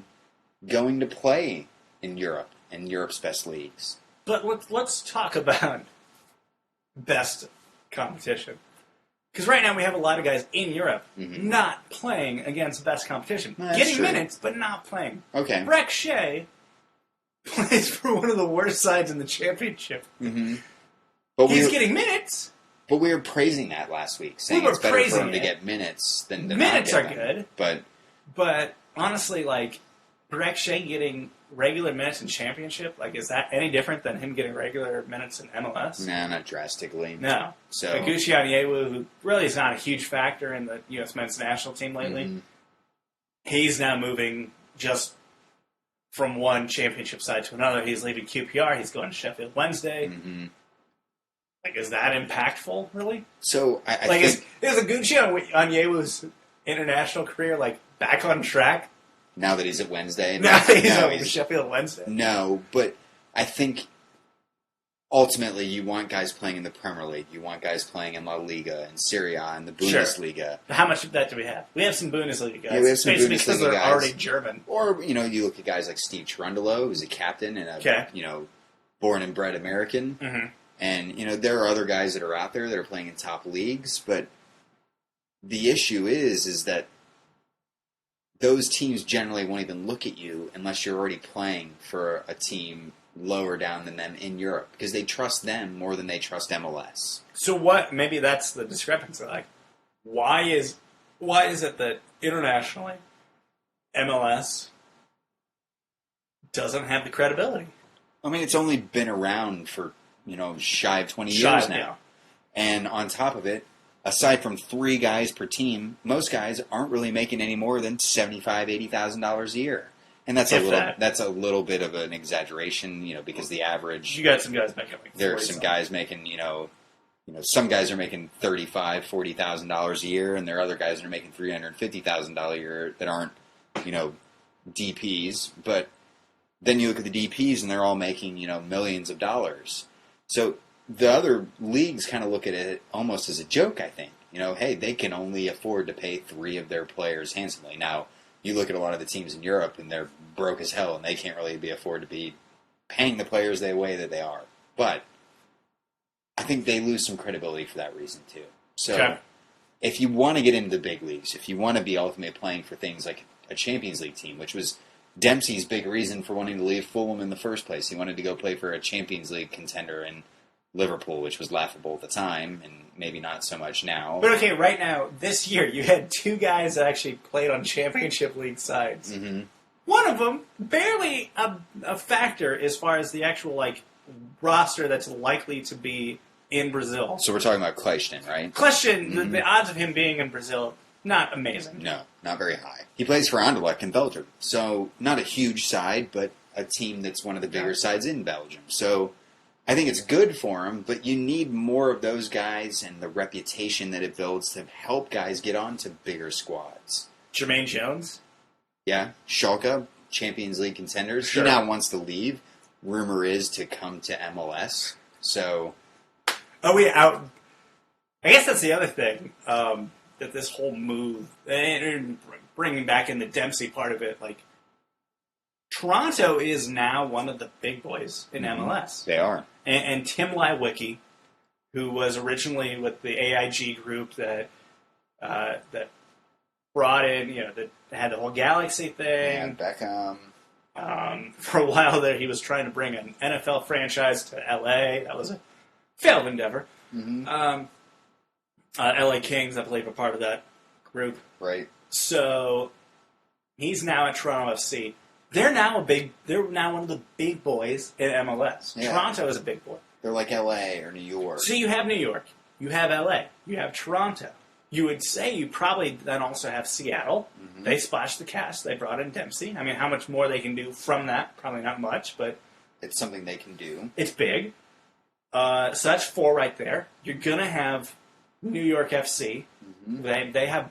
S2: going to play in Europe and Europe's best leagues.
S1: But let's talk about best competition. Because right now we have a lot of guys in Europe not playing against best competition. Getting minutes, but not playing.
S2: Okay.
S1: Breck Shea plays for one of the worst sides in the championship.
S2: Mm-hmm. But
S1: he's getting minutes.
S2: But we were praising that last week, saying it's better for him to get minutes than to
S1: minutes
S2: not
S1: are
S2: get them.
S1: good. But honestly, like, Breck Shea getting regular minutes in championship, like, is that any different than him getting regular minutes in MLS?
S2: Nah, not drastically.
S1: No.
S2: So
S1: Gucci Onyewu, who really is not a huge factor in the U.S. men's national team lately, he's now moving just from one championship side to another. He's leaving QPR. He's going to Sheffield Wednesday.
S2: Mm-hmm.
S1: Like, is that impactful, really?
S2: So, I
S1: like,
S2: think...
S1: Is Gucci Onyewu's international career, like, back on track?
S2: Now that he's at Wednesday?
S1: Now that he's at Sheffield Wednesday?
S2: No, but I think ultimately you want guys playing in the Premier League. You want guys playing in La Liga and Serie A and the Bundesliga.
S1: Sure. How much of that do we have? We have some Bundesliga guys.
S2: Yeah, we have some
S1: basically
S2: Bundesliga
S1: because they're
S2: guys.
S1: already German.
S2: Or, you look at guys like Steve Cherundolo, who's a captain and a, born and bred American.
S1: Mm-hmm.
S2: And, there are other guys that are out there that are playing in top leagues, but the issue is that those teams generally won't even look at you unless you're already playing for a team lower down than them in Europe, because they trust them more than they trust MLS.
S1: So maybe that's the discrepancy. Like, why is it that internationally MLS doesn't have the credibility?
S2: I mean, it's only been around for, shy of 20 years now.
S1: Yeah.
S2: And on top of it, aside from 3 guys per team, most guys aren't really making any more than $75,000, $80,000 a year. And that's a little bit of an exaggeration, because the average...
S1: You got some guys making like
S2: there are some guys making, some guys are making $35,000, $40,000 a year, and there are other guys that are making $350,000 a year that aren't, DPs. But then you look at the DPs, and they're all making, millions of dollars. So the other leagues kind of look at it almost as a joke, I think. Hey, they can only afford to pay 3 of their players handsomely. Now, you look at a lot of the teams in Europe, and they're broke as hell, and they can't really afford to be paying the players the way that they are. But I think they lose some credibility for that reason, too. So if you want to get into the big leagues, if you want to be ultimately playing for things like a Champions League team, which was Dempsey's big reason for wanting to leave Fulham in the first place. He wanted to go play for a Champions League contender in Liverpool, which was laughable at the time, and maybe not so much now.
S1: But okay, right now, this year, you had 2 guys that actually played on Championship League sides.
S2: Mm-hmm.
S1: One of them, barely a factor as far as the actual, roster that's likely to be in Brazil.
S2: So we're talking about Kleiston, right?
S1: Kleiston, the odds of him being in Brazil, not amazing.
S2: No, not very high. He plays for Anderlecht in Belgium. So not a huge side, but a team that's one of the bigger sides in Belgium. So I think it's good for him, but you need more of those guys and the reputation that it builds to help guys get onto bigger squads.
S1: Jermaine Jones?
S2: Yeah, Schalke, Champions League contenders.
S1: Sure.
S2: He now wants to leave. Rumor is to come to MLS. So,
S1: are we out? I guess that's the other thing, that this whole move, and bringing back in the Dempsey part of it, Toronto is now one of the big boys in MLS.
S2: They are.
S1: And Tim Lewicki, who was originally with the AIG group that brought in, that had the whole Galaxy thing.
S2: Yeah, Beckham.
S1: For a while there, he was trying to bring an NFL franchise to LA. That was a failed endeavor.
S2: Mm-hmm.
S1: LA Kings, I believe, are part of that group.
S2: Right.
S1: So he's now at Toronto FC. They're now one of the big boys in MLS.
S2: Yeah.
S1: Toronto is a big boy.
S2: They're like L.A. or New York.
S1: So you have New York, you have L.A., you have Toronto. You would say you probably then also have Seattle. Mm-hmm. They splashed the cash. They brought in Dempsey. I mean, how much more they can do from that? Probably not much, but
S2: it's something they can do.
S1: It's big. So that's 4 right there. You're going to have New York FC. Mm-hmm. They have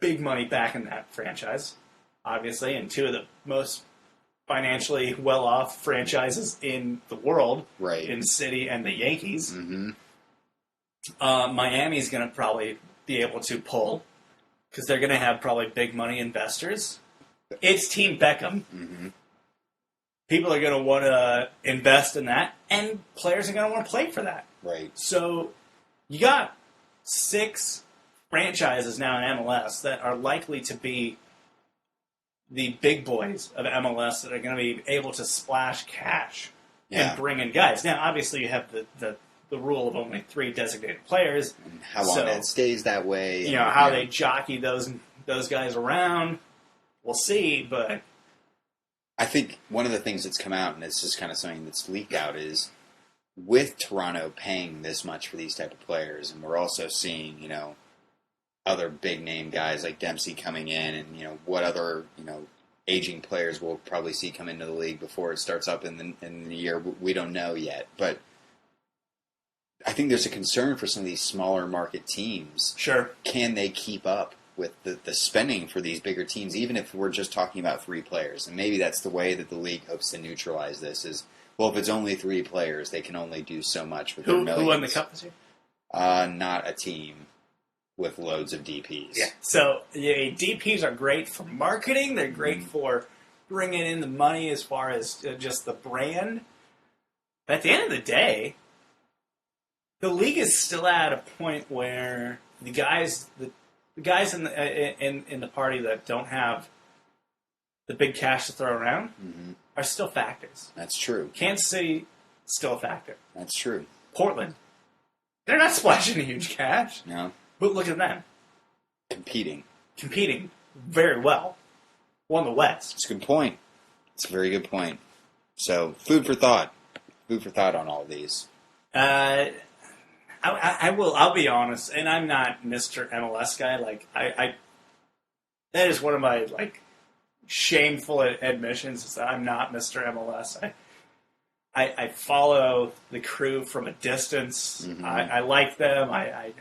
S1: big money back in that franchise, obviously, and 2 of the most financially well-off franchises in the world,
S2: right?
S1: In City and the Yankees.
S2: Mm-hmm.
S1: Miami's going to probably be able to pull because they're going to have probably big money investors. It's Team Beckham.
S2: Mm-hmm.
S1: People are going to want to invest in that, and players are going to want to play for that.
S2: Right.
S1: So you got 6 franchises now in MLS that are likely to be the big boys of MLS that are going to be able to splash cash and bring in guys. Now, obviously, you have the rule of only 3 designated players.
S2: And how long that stays that way.
S1: You know, how they jockey those guys around. We'll see, but
S2: I think one of the things that's come out, and it's just kind of something that's leaked out, is with Toronto paying this much for these type of players, and we're also seeing, you know, other big name guys like Dempsey coming in, and you know what other aging players we'll probably see come into the league before it starts up in the year. We don't know yet, but I think there's a concern for some of these smaller market teams.
S1: Sure,
S2: can they keep up with the spending for these bigger teams, even if we're just talking about 3 players? And maybe that's the way that the league hopes to neutralize this is, well, if it's only 3 players, they can only do so much with their millions.
S1: Who won the cup this year?
S2: Not a team with loads of DPs.
S1: Yeah. So DPs are great for marketing. They're great for bringing in the money as far as just the brand. But at the end of the day, the league is still at a point where the guys in the party that don't have the big cash to throw around are still factors.
S2: That's true.
S1: Kansas City, still a factor.
S2: That's true.
S1: Portland, they're not splashing huge cash.
S2: No.
S1: But look at them. Competing very well. Won the West.
S2: It's a good point. It's a very good point. So, food for thought. Food for thought on all these.
S1: I'll be honest, and I'm not Mr. MLS guy. Like that is one of my shameful admissions is that I'm not Mr. MLS. I follow the crew from a distance. Mm-hmm. I like them. I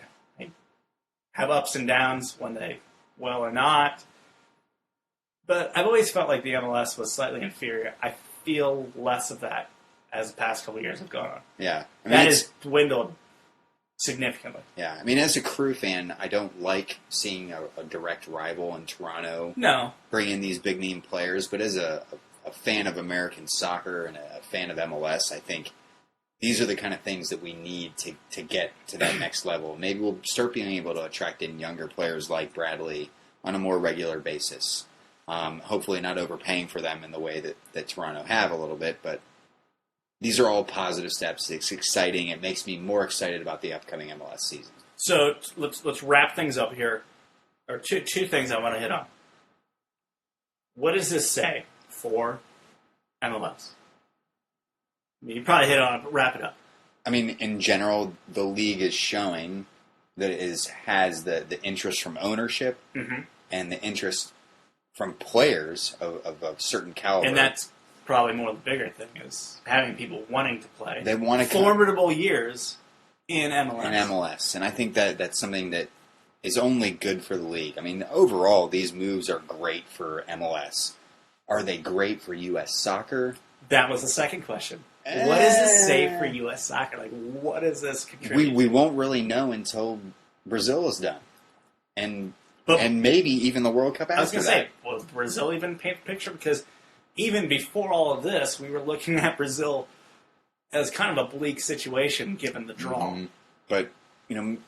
S1: have ups and downs when they will or not. But I've always felt like the MLS was slightly inferior. I feel less of that as the past couple of years have gone on.
S2: Yeah. I mean,
S1: that has dwindled significantly.
S2: Yeah. I mean, as a crew fan, I don't like seeing a direct rival in Toronto bring in these big name players. But as a fan of American soccer and a fan of MLS, I think these are the kind of things that we need to get to that next level. Maybe we'll start being able to attract in younger players like Bradley on a more regular basis. Hopefully not overpaying for them in the way that Toronto have a little bit, but these are all positive steps. It's exciting. It makes me more excited about the upcoming MLS season.
S1: So let's wrap things up here. Or two things I want to hit on. What does this say for MLS? You probably hit on it, but wrap it up.
S2: I mean, in general, the league is showing that it has the interest from ownership and the interest from players of certain caliber.
S1: And that's probably more the bigger thing is having people wanting to play.
S2: They want to
S1: formidable years in MLS.
S2: And I think that's something that is only good for the league. I mean, overall, these moves are great for MLS. Are they great for U.S. soccer?
S1: That was the second question. What does this say for U.S. soccer? Like, what does this contribute?
S2: We won't really know until Brazil is done, and maybe even the World Cup after that.
S1: I was going to say, will Brazil even paint the picture? Because even before all of this, we were looking at Brazil as kind of a bleak situation given the draw. Mm-hmm.
S2: But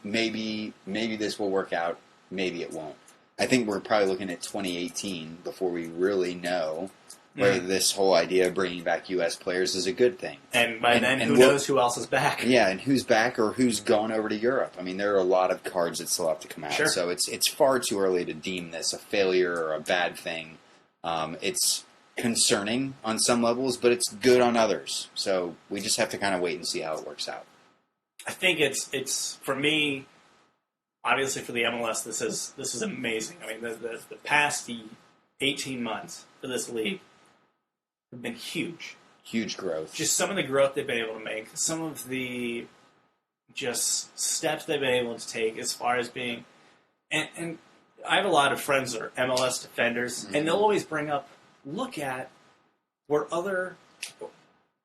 S2: maybe this will work out. Maybe it won't. I think we're probably looking at 2018 before we really know whether this whole idea of bringing back U.S. players is a good thing.
S1: And by then, who knows who else is back?
S2: Yeah, and who's back or who's gone over to Europe. I mean, there are a lot of cards that still have to come out.
S1: Sure.
S2: So it's far too early to deem this a failure or a bad thing. It's concerning on some levels, but it's good on others. So we just have to kind of wait and see how it works out.
S1: I think it's for me. Obviously, for the MLS, this is amazing. I mean, the past 18 months for this league have been huge.
S2: Huge growth.
S1: Just some of the growth they've been able to make, some of the just steps they've been able to take as far as being, and I have a lot of friends that are MLS defenders, and they'll always bring up, look at where other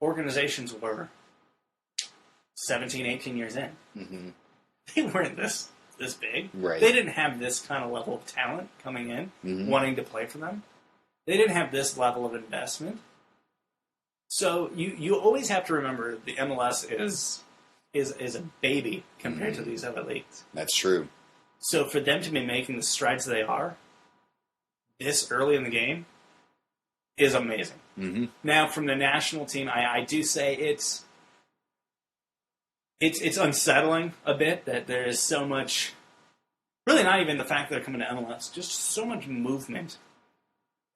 S1: organizations were 17, 18 years in. Mm-hmm. They weren't this big.
S2: Right.
S1: They didn't have this kind of level of talent coming in, wanting to play for them. They didn't have this level of investment. So you always have to remember the MLS is a baby compared to these other leagues.
S2: That's true.
S1: So for them to be making the strides they are this early in the game is amazing. Mm-hmm. Now, from the national team, I do say it's unsettling a bit that there is so much, really not even the fact that they're coming to MLS, just so much movement.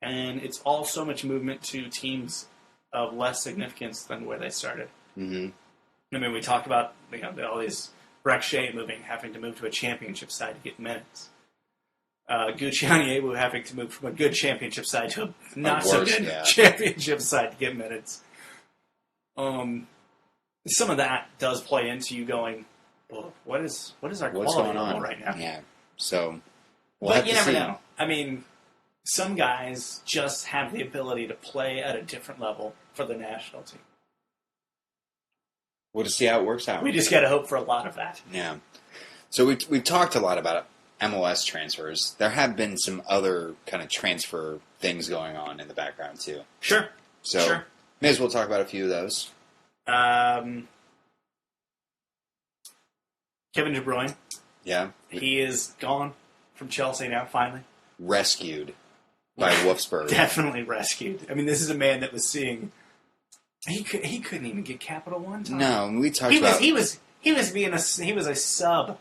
S1: And it's all so much movement to teams of less significance than where they started. Mm-hmm. I mean, we talked about all these Breck Shea having to move to a championship side to get minutes. Guccione having to move from a good championship side to a not so good championship side to get minutes. Some of that does play into you going, well, what is our quality level right now?
S2: Yeah. So,
S1: but you never know. I mean, some guys just have the ability to play at a different level for the national team.
S2: We'll just see how it works out.
S1: We just got to hope for a lot of that.
S2: Yeah. So we've talked a lot about MLS transfers. There have been some other kind of transfer things going on in the background too.
S1: Sure.
S2: So may as well talk about a few of those.
S1: Kevin De Bruyne.
S2: Yeah.
S1: He is gone from Chelsea now, finally.
S2: Rescued by Wolfsburg.
S1: Definitely rescued. I mean, this is a man that was seeing... He couldn't even get Capital One time.
S2: No, we talked about...
S1: He was a sub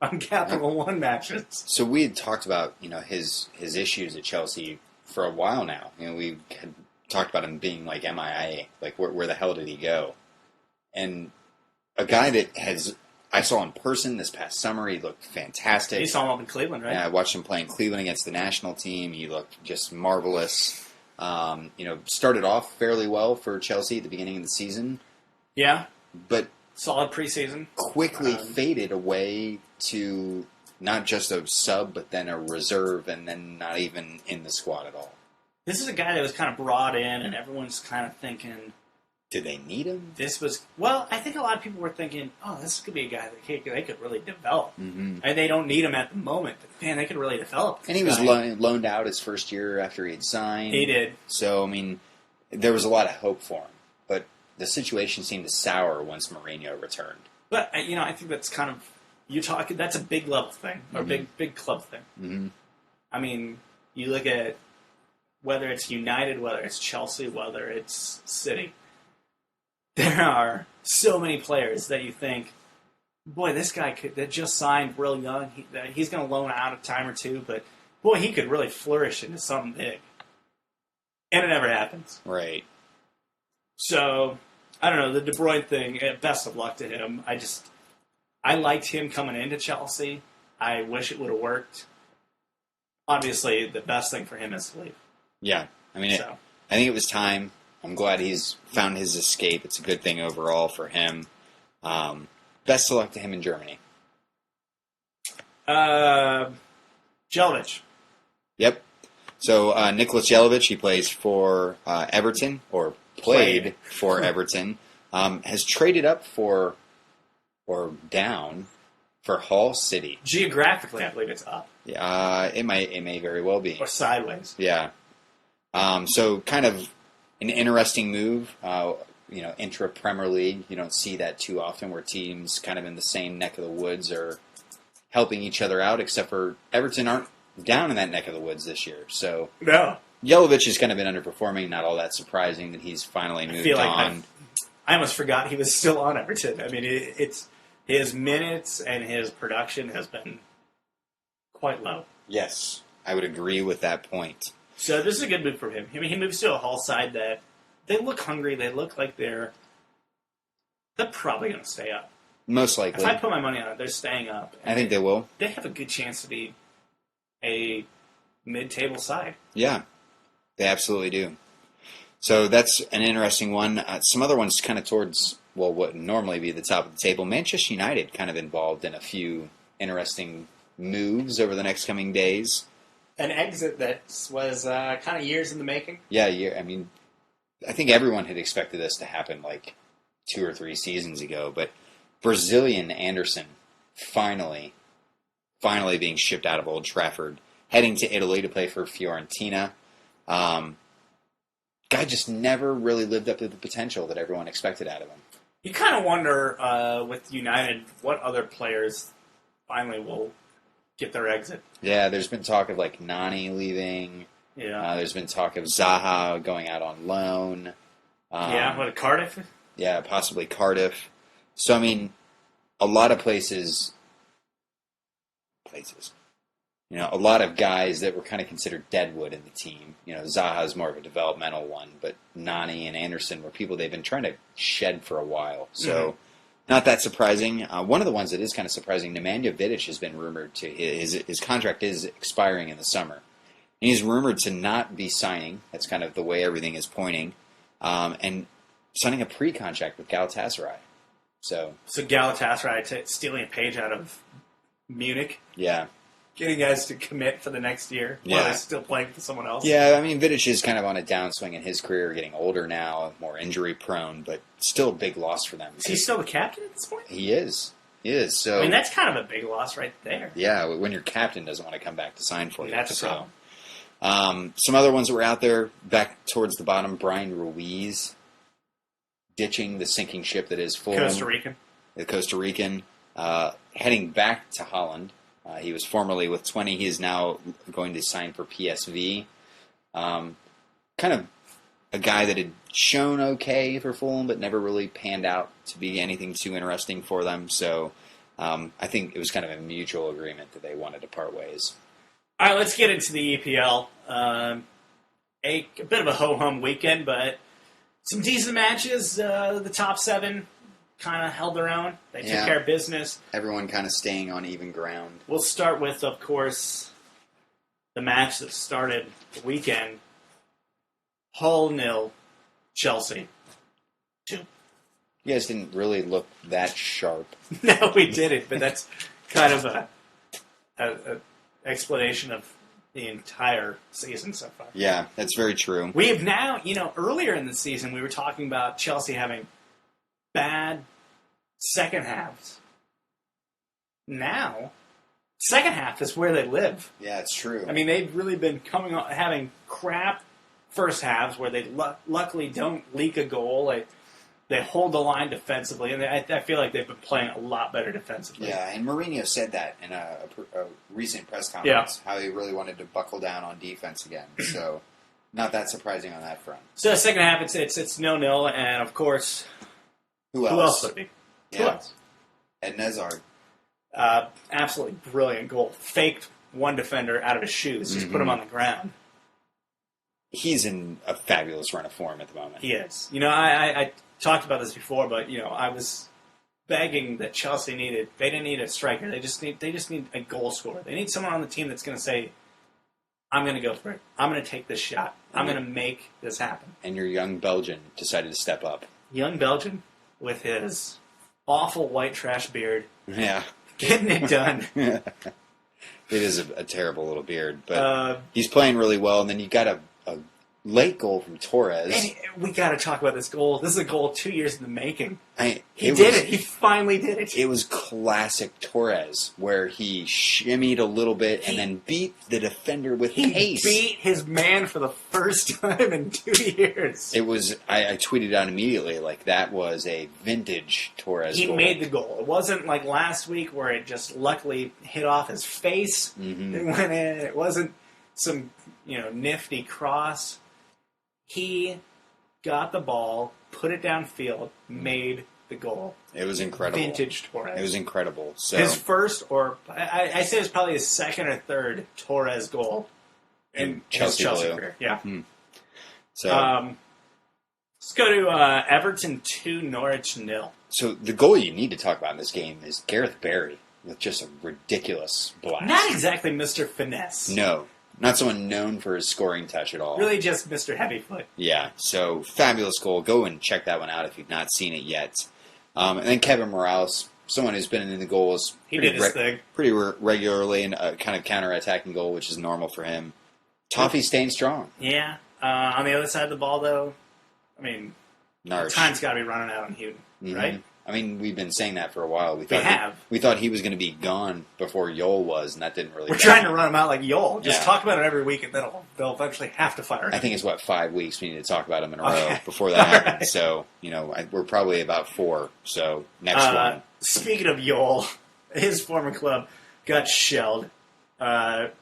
S1: on Capital One matches.
S2: So we had talked about, his issues at Chelsea for a while now. We had talked about him being like MIA, like where the hell did he go? And a guy that I saw in person this past summer, he looked fantastic.
S1: You saw him up in Cleveland, right?
S2: Yeah, I watched him play in Cleveland against the national team. He looked just marvelous. Started off fairly well for Chelsea at the beginning of the season.
S1: Yeah.
S2: But
S1: solid preseason.
S2: Quickly faded away to not just a sub, but then a reserve, and then not even in the squad at all.
S1: This is a guy that was kind of brought in, and everyone's kind of thinking...
S2: Did they need him?
S1: I think a lot of people were thinking, this could be a guy that they could really develop. Mm-hmm. And they don't need him at the moment, but man, they could really develop.
S2: And he was loaned out his first year after he had signed.
S1: He did.
S2: So, I mean, there was a lot of hope for him. But the situation seemed to sour once Mourinho returned.
S1: But, I think that's kind of, that's a big level thing, or big club thing. Mm-hmm. I mean, you look at whether it's United, whether it's Chelsea, whether it's City. There are so many players that you think, boy, this guy that just signed real young, he's going to loan out a time or two, but boy, he could really flourish into something big. And it never happens.
S2: Right.
S1: So, I don't know, the De Bruyne thing, best of luck to him. I liked him coming into Chelsea. I wish it would have worked. Obviously, the best thing for him is to leave.
S2: Yeah. I mean, I think it was time. I'm glad he's found his escape. It's a good thing overall for him. Best of luck to him in Germany.
S1: Jelic.
S2: Yep. So Nicholas Jelic, he plays for Everton, or played for Everton, has traded up or down for Hull City.
S1: Geographically, I believe it's up.
S2: It may very well be.
S1: Or sideways.
S2: Yeah. So kind of an interesting move, intra-Premier League. You don't see that too often where teams kind of in the same neck of the woods are helping each other out, except for Everton aren't down in that neck of the woods this year. So
S1: no.
S2: Jelic has kind of been underperforming, not all that surprising that he's finally moved on.
S1: I almost forgot he was still on Everton. I mean, it's his minutes and his production has been quite low.
S2: Yes, I would agree with that point.
S1: So this is a good move for him. I mean, he moves to a Hull side that they look hungry. They look like they're probably going to stay up.
S2: Most likely.
S1: If I put my money on it, they're staying up.
S2: I think they will.
S1: They have a good chance to be a mid-table side.
S2: Yeah, they absolutely do. So that's an interesting one. Some other ones kind of towards, well, what would normally be the top of the table. Manchester United kind of involved in a few interesting moves over the next coming days.
S1: An exit that was kind of years in the making.
S2: Yeah, I mean, I think everyone had expected this to happen like 2 or 3 seasons ago, but Brazilian Anderson finally being shipped out of Old Trafford, heading to Italy to play for Fiorentina. Guy just never really lived up to the potential that everyone expected out of him.
S1: You kind of wonder with United what other players finally will get their exit.
S2: Yeah, there's been talk of like Nani leaving.
S1: Yeah.
S2: There's been talk of Zaha going out on loan.
S1: Cardiff?
S2: Yeah, possibly Cardiff. So, I mean, a lot of places, a lot of guys that were kind of considered deadwood in the team. Zaha's more of a developmental one, but Nani and Anderson were people they've been trying to shed for a while. So, not that surprising. One of the ones that is kind of surprising, Nemanja Vidic has been rumored to, his contract is expiring in the summer. And he's rumored to not be signing. That's kind of the way everything is pointing. And signing a pre-contract with Galatasaray. So
S1: Galatasaray stealing a page out of Munich.
S2: Yeah.
S1: Getting guys to commit for the next year while they're still playing for someone else.
S2: Yeah, I mean, Vidic is kind of on a downswing in his career, getting older now, more injury-prone, but still a big loss for them.
S1: Is he still the captain at this point?
S2: He is. So,
S1: I mean, that's kind of a big loss right there.
S2: Yeah, when your captain doesn't want to come back to sign for you.
S1: That's a problem.
S2: Some other ones that were out there, back towards the bottom, Brian Ruiz, ditching the sinking ship that is Fulham. The Costa Rican, heading back to Holland. He was formerly with 20. He is now going to sign for PSV. Kind of a guy that had shown okay for Fulham, but never really panned out to be anything too interesting for them. So I think it was kind of a mutual agreement that they wanted to part ways.
S1: All right, let's get into the EPL. A bit of a ho-hum weekend, but some decent matches. The top 7 kind of held their own. They took care of business.
S2: Everyone kind of staying on even ground.
S1: We'll start with, of course, the match that started the weekend. Hull 0, Chelsea 2.
S2: You guys didn't really look that sharp.
S1: No, we didn't, but that's kind of a explanation of the entire season so far.
S2: Yeah, that's very true.
S1: We have now, earlier in the season, we were talking about Chelsea having bad second halves. Now, second half is where they live.
S2: Yeah, it's true.
S1: I mean, they've really been having crap first halves where they luckily don't leak a goal. They hold the line defensively, and I feel like they've been playing a lot better defensively.
S2: Yeah, and Mourinho said that in a recent press conference, how he really wanted to buckle down on defense again. So, not that surprising on that front.
S1: So, the second half, it's 0-0, and of course, who else would it be?
S2: Yeah.
S1: Who else?
S2: Ed Hazard.
S1: Absolutely brilliant goal. Faked one defender out of his shoes, just put him on the ground.
S2: He's in a fabulous run of form at the moment.
S1: He is. I talked about this before, but I was begging that Chelsea they didn't need a striker. They just need a goal scorer. They need someone on the team that's going to say, I'm going to go for it. I'm going to take this shot. I'm going to make this happen.
S2: And your young Belgian decided to step up.
S1: Young Belgian with his awful white trash beard.
S2: Yeah.
S1: Getting it done.
S2: It is a terrible little beard, but he's playing really well. And then you got a late goal from Torres.
S1: And we got to talk about this goal. This is a goal 2 years in the making. He finally did it.
S2: It was classic Torres, where he shimmied a little bit and then beat the defender with pace.
S1: He beat his man for the first time in 2 years.
S2: It was. I tweeted out immediately, like, that was a vintage Torres goal.
S1: He made the goal. It wasn't like last week where it just luckily hit off his face. It went in. It wasn't some nifty cross. He got the ball, put it downfield, made the goal.
S2: It was incredible.
S1: Vintage Torres.
S2: It was incredible. So
S1: his first, or I say it's probably his second or third Torres goal in
S2: Chelsea
S1: his Chelsea
S2: blue.
S1: career. Yeah.
S2: So,
S1: let's go to Everton 2, Norwich 0.
S2: so the goal you need to talk about in this game is Gareth Barry with just a ridiculous blast.
S1: Not exactly Mr. Finesse.
S2: No, not someone known for his scoring touch at all.
S1: Really just Mr. Heavyfoot.
S2: Yeah, so fabulous goal. Go and check that one out if you've not seen it yet. And then Kevin Morales, someone who's been in the goals
S1: He did his thing.
S2: pretty regularly, and a kind of counter-attacking goal, which is normal for him. Toffee staying strong.
S1: Yeah. On the other side of the ball, though, I mean,
S2: Narch.
S1: time's got to be running out on Houghton, right?
S2: I mean, we've been saying that for a while. We thought he was going to be gone before Yol was, and that didn't really.
S1: We're trying to run him out like Yol. Just
S2: Yeah.
S1: talk about it every week, and then they'll eventually have to fire him.
S2: I think it's 5 weeks we need to talk about him in a row before that happens.
S1: Right.
S2: So we're probably about 4. So next one.
S1: Speaking of Yol, his former club got shelled.
S2: At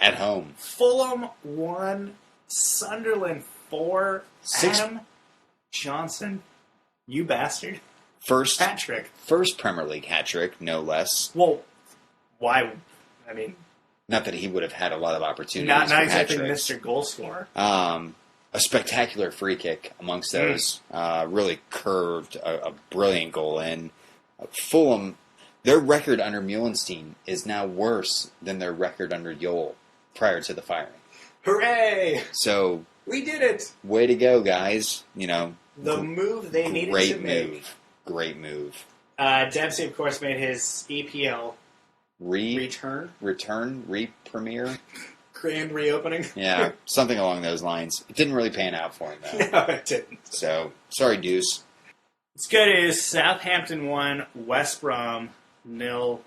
S2: home.
S1: Fulham 1, Sunderland 4.
S2: 6
S1: Adam Johnson, you bastard.
S2: First
S1: Hat trick.
S2: Premier League hat trick, no less.
S1: Well, why? I mean,
S2: Not that he would have had a lot of opportunities.
S1: not
S2: for hat
S1: exactly
S2: tricks.
S1: Mr. Goal Scorer.
S2: A spectacular free kick amongst those. Really curved, a brilliant goal in. Fulham, their record under Muhlenstein is now worse than their record under Yol prior to the firing.
S1: Hooray!
S2: So,
S1: We did it!
S2: way to go, guys.
S1: The move they needed
S2: great
S1: to make.
S2: move. Great move.
S1: Dempsey, of course, made his EPL return.
S2: Premiere.
S1: Grand reopening.
S2: Yeah, something along those lines. It didn't really pan out for him, though.
S1: No, it didn't.
S2: So, sorry, Deuce.
S1: Let's go to Southampton 1, West Brom 0.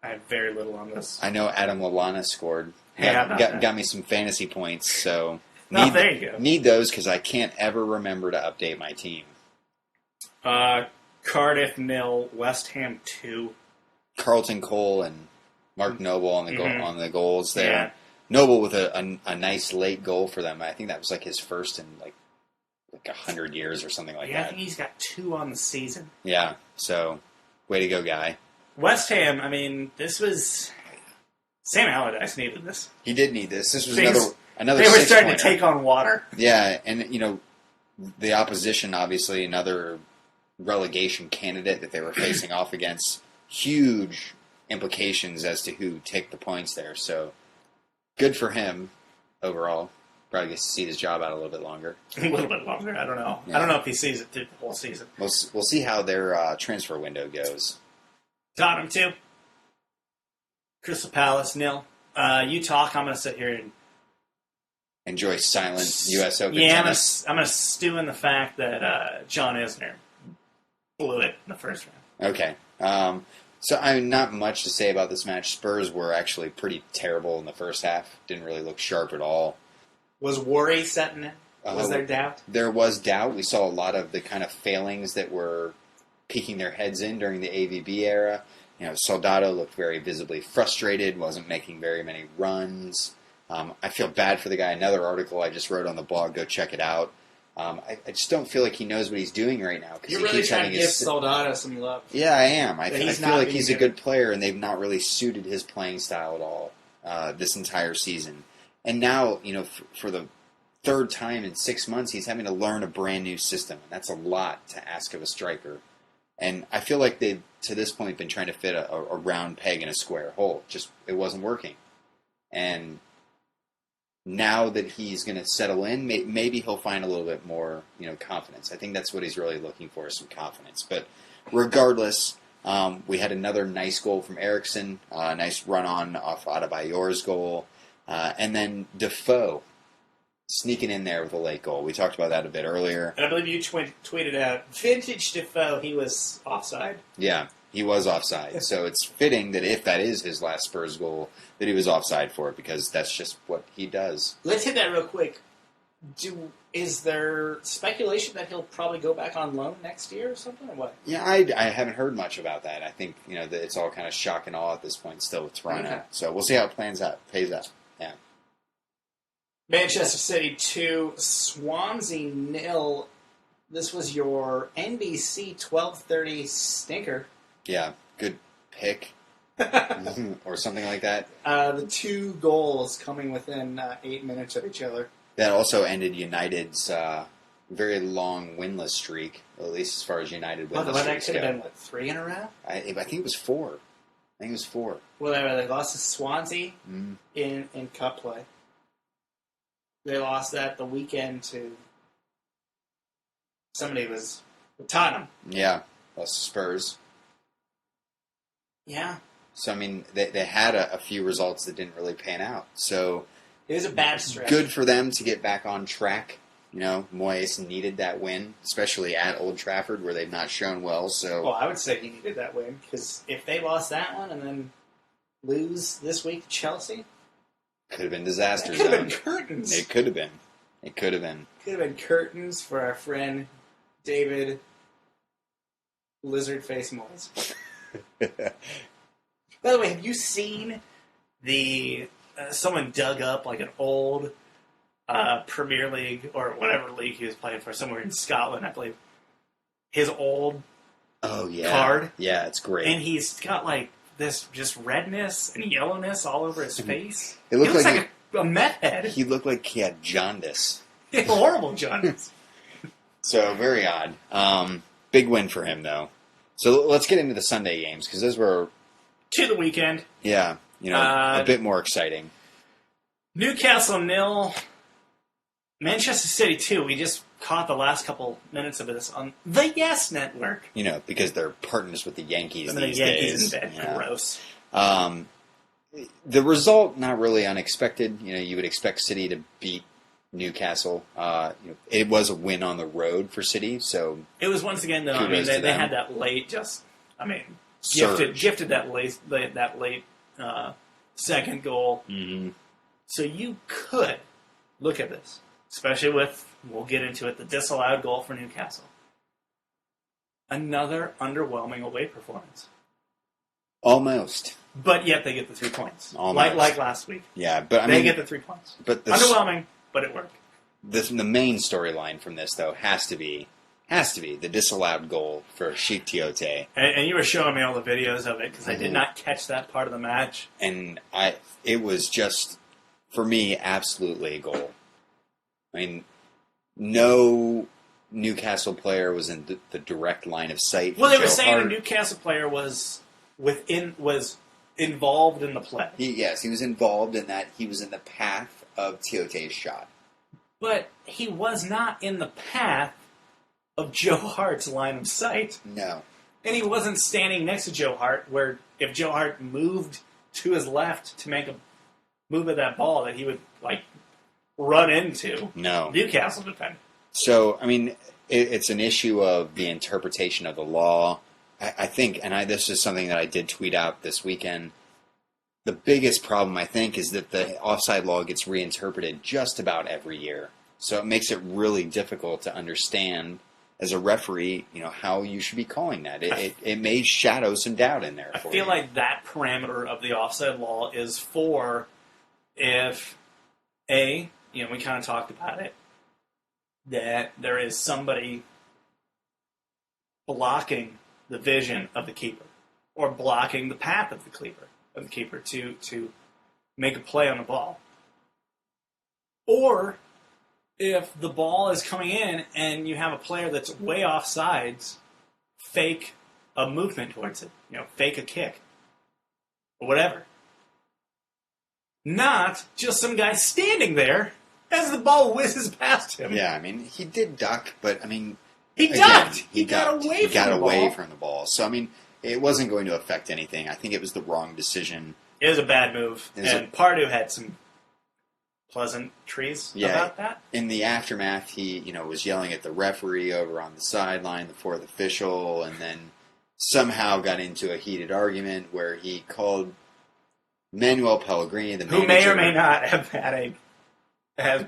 S1: I have very little on this.
S2: I know Adam Lallana scored.
S1: Hey, how about that?
S2: Got me some fantasy points, so
S1: There you go.
S2: Need those because I can't ever remember to update my team.
S1: Cardiff 0, West Ham 2.
S2: Carlton Cole and Mark Noble on the goals there.
S1: Yeah.
S2: Noble with a nice late goal for them. I think that was like his first in like 100 years or something like
S1: I
S2: that.
S1: think he's got 2 on the season.
S2: Yeah, so way to go, guy.
S1: West Ham, I mean, this was... Sam Allardyce needed this.
S2: He did need this. This was
S1: Things-
S2: another.
S1: They were
S2: 6
S1: starting to
S2: pointer.
S1: take on water.
S2: Yeah, and the opposition, obviously, another relegation candidate that they were facing off against. Huge implications as to who take the points there. So good for him overall. Probably gets to see his job out a little bit longer.
S1: A little bit longer. I don't know.
S2: Yeah.
S1: I don't know if he sees it through the whole season.
S2: We'll see how their transfer window goes.
S1: Tottenham 2. Crystal Palace 0. You talk. I'm going to sit here and...
S2: Enjoy silent U.S. Open
S1: Yeah,
S2: tennis.
S1: I'm going to stew in the fact that John Isner blew it in the first round.
S2: Okay. So not much to say about this match. Spurs were actually pretty terrible in the first half. Didn't really look sharp at all.
S1: Was worry setting in? Was there doubt?
S2: There was doubt. We saw a lot of the kind of failings that were peeking their heads in during the AVB era. Soldado looked very visibly frustrated, wasn't making very many runs. I feel bad for the guy. Another article I just wrote on the blog, go check it out. I just don't feel like he knows what he's doing right now.
S1: You're really trying to give Soldado some love.
S2: Yeah, I am. I
S1: He's
S2: feel
S1: not
S2: like
S1: being
S2: he's a
S1: good.
S2: good player, and they've not really suited his playing style at all this entire season. And now, for the third time in 6 months, he's having to learn a brand new system. And that's a lot to ask of a striker. And I feel like they've, to this point, been trying to fit a round peg in a square hole. Just, it wasn't working. And now that he's going to settle in, maybe he'll find a little bit more, confidence. I think that's what he's really looking for, is some confidence. But regardless, we had another nice goal from Eriksson, a nice run-on off Adebayor's goal. And then Defoe sneaking in there with a late goal. We talked about that a bit earlier.
S1: And I believe you tweeted out, vintage Defoe, he was offside.
S2: Yeah, he was offside. So it's fitting that if that is his last Spurs goal, that he was offside for it, because that's just what he does.
S1: Let's hit that real quick. Is there speculation that he'll probably go back on loan next year or something, or what?
S2: Yeah, I haven't heard much about that. I think, that it's all kind of shock and awe at this point still with Toronto.
S1: Okay.
S2: So we'll see how it pays out. Yeah.
S1: Manchester City 2, Swansea 0. This was your NBC 12:30 stinker.
S2: Yeah, good pick. or something like that.
S1: The 2 goals coming within 8 minutes of each other.
S2: That also ended United's very long winless streak, at least as far as United winless streaks
S1: that could have
S2: go.
S1: been, 3 in a row?
S2: I think it was 4. I think it was 4.
S1: Well, they lost to Swansea in cup play. They lost that the weekend to somebody was Tottenham.
S2: Yeah, lost to Spurs.
S1: Yeah.
S2: So, I mean, they had a few results that didn't really pan out. So
S1: it was a bad stretch.
S2: Good for them to get back on track. You know, Moyes needed that win, especially at Old Trafford, where they've not shown well. So,
S1: well, I would say he needed that win, because if they lost that one and then lose this week to Chelsea,
S2: could have been disaster
S1: it could have
S2: zone.
S1: been curtains.
S2: It could have been. It could have been.
S1: Could have been curtains for our friend David Lizardface Moyes. By the way, have you seen the someone dug up like an old Premier League or whatever league he was playing for, somewhere in Scotland, I believe. His old card.
S2: Yeah, it's great.
S1: And he's got like this just redness and yellowness all over his face.
S2: It looks
S1: like a meth head.
S2: He looked like he had jaundice.
S1: Horrible jaundice.
S2: So, very odd. Big win for him, though. So, let's get into the Sunday games, because those were...
S1: To the weekend.
S2: Yeah, a bit more exciting.
S1: Newcastle 0. Manchester City 2. We just caught the last couple minutes of this on the Yes Network.
S2: Because they're partners with the Yankees these
S1: days.
S2: The Yankees
S1: in bed. Yeah. Gross.
S2: The result, not really unexpected. You would expect City to beat Newcastle. It was a win on the road for City, so... It
S1: was once again, though, they had that late gifted that late second goal.
S2: Mm-hmm.
S1: So you could look at this, especially with, we'll get into it, the disallowed goal for Newcastle. Another underwhelming away performance.
S2: Almost.
S1: But yet they get the 3 points.
S2: Almost.
S1: Like last week.
S2: Yeah, but
S1: they get the 3 points.
S2: But
S1: underwhelming, but it worked.
S2: The main storyline from this, though, has to be the disallowed goal for Sheik Tiote.
S1: And you were showing me all the videos of it, because I did not catch that part of the match.
S2: And it was just, for me, absolutely a goal. I mean, no Newcastle player was in the direct line of sight.
S1: Well, they were saying the Newcastle player was involved in the play.
S2: Yes, he was involved in that. He was in the path of Tiote's shot.
S1: But he was not in the path of Joe Hart's line of sight.
S2: No.
S1: And he wasn't standing next to Joe Hart, where if Joe Hart moved to his left to make a move of that ball, that he would, run into Newcastle defender.
S2: So, I mean, it's an issue of the interpretation of the law. I think, and this is something that I did tweet out this weekend, the biggest problem, I think, is that the offside law gets reinterpreted just about every year. So it makes it really difficult to understand, as a referee, how you should be calling that. It may shadow some doubt in there.
S1: I feel like that parameter of the offside law is for if, we kind of talked about it, that there is somebody blocking the vision of the keeper, or blocking the path of the keeper to make a play on the ball. Or if the ball is coming in and you have a player that's way off sides, fake a movement towards it, fake a kick, or whatever. Not just some guy standing there as the ball whizzes past him.
S2: Yeah, I mean, he did duck, but, I mean...
S1: He ducked! He got away
S2: from the ball. So, I mean, it wasn't going to affect anything. I think it was the wrong decision.
S1: It was a bad move. And Pardew had some pleasantries about that.
S2: In the aftermath, he, was yelling at the referee over on the sideline, the fourth official, and then somehow got into a heated argument where he called Manuel Pellegrini, the manager,
S1: who may or may not have had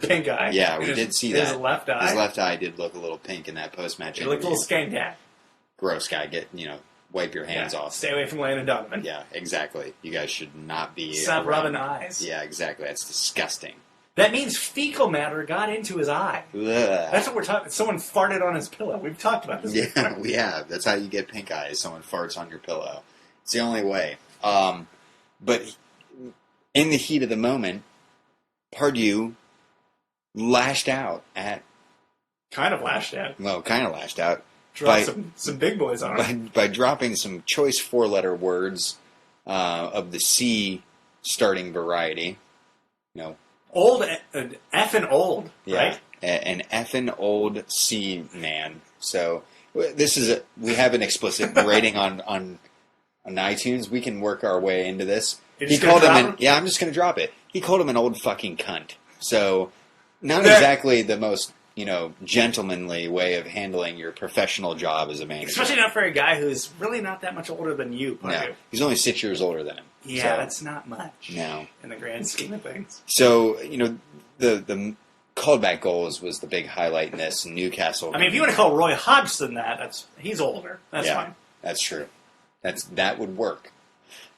S1: pink eye.
S2: Yeah, we did see that.
S1: His left eye.
S2: His left eye did look a little pink in that post-match interview.
S1: He looked a little skanked out.
S2: Gross guy. Wipe your hands off.
S1: Stay away from Landon Donovan.
S2: Yeah, exactly. You guys should not be...
S1: Stop rubbing eyes.
S2: Yeah, exactly. That's disgusting.
S1: That means fecal matter got into his eye.
S2: Ugh.
S1: That's what we're talking... Someone farted on his pillow. We've talked about this before.
S2: Yeah, we have. That's how you get pink eye, is someone farts on your pillow. It's the only way. But in the heat of the moment, Pardew lashed out at...
S1: Kind of lashed out.
S2: Well, kind of lashed out.
S1: Dropped some big boys on him.
S2: By dropping some choice four-letter words of the C starting variety.
S1: Old, effing old, right?
S2: An effing old C man. So we have an explicit rating on iTunes. We can work our way into this.
S1: He called him.
S2: Yeah, I'm just going to drop it. He called him an old fucking cunt. So not exactly the most gentlemanly way of handling your professional job as a manager.
S1: Especially not for a guy who's really not that much older than you.
S2: No, he's only 6 years older than him.
S1: Yeah,
S2: so,
S1: that's not much.
S2: No,
S1: in the grand scheme of things.
S2: So the called back goals was the big highlight in this. Newcastle.
S1: I mean, if you want to call Roy Hodgson he's older. That's fine.
S2: That's true. That would work.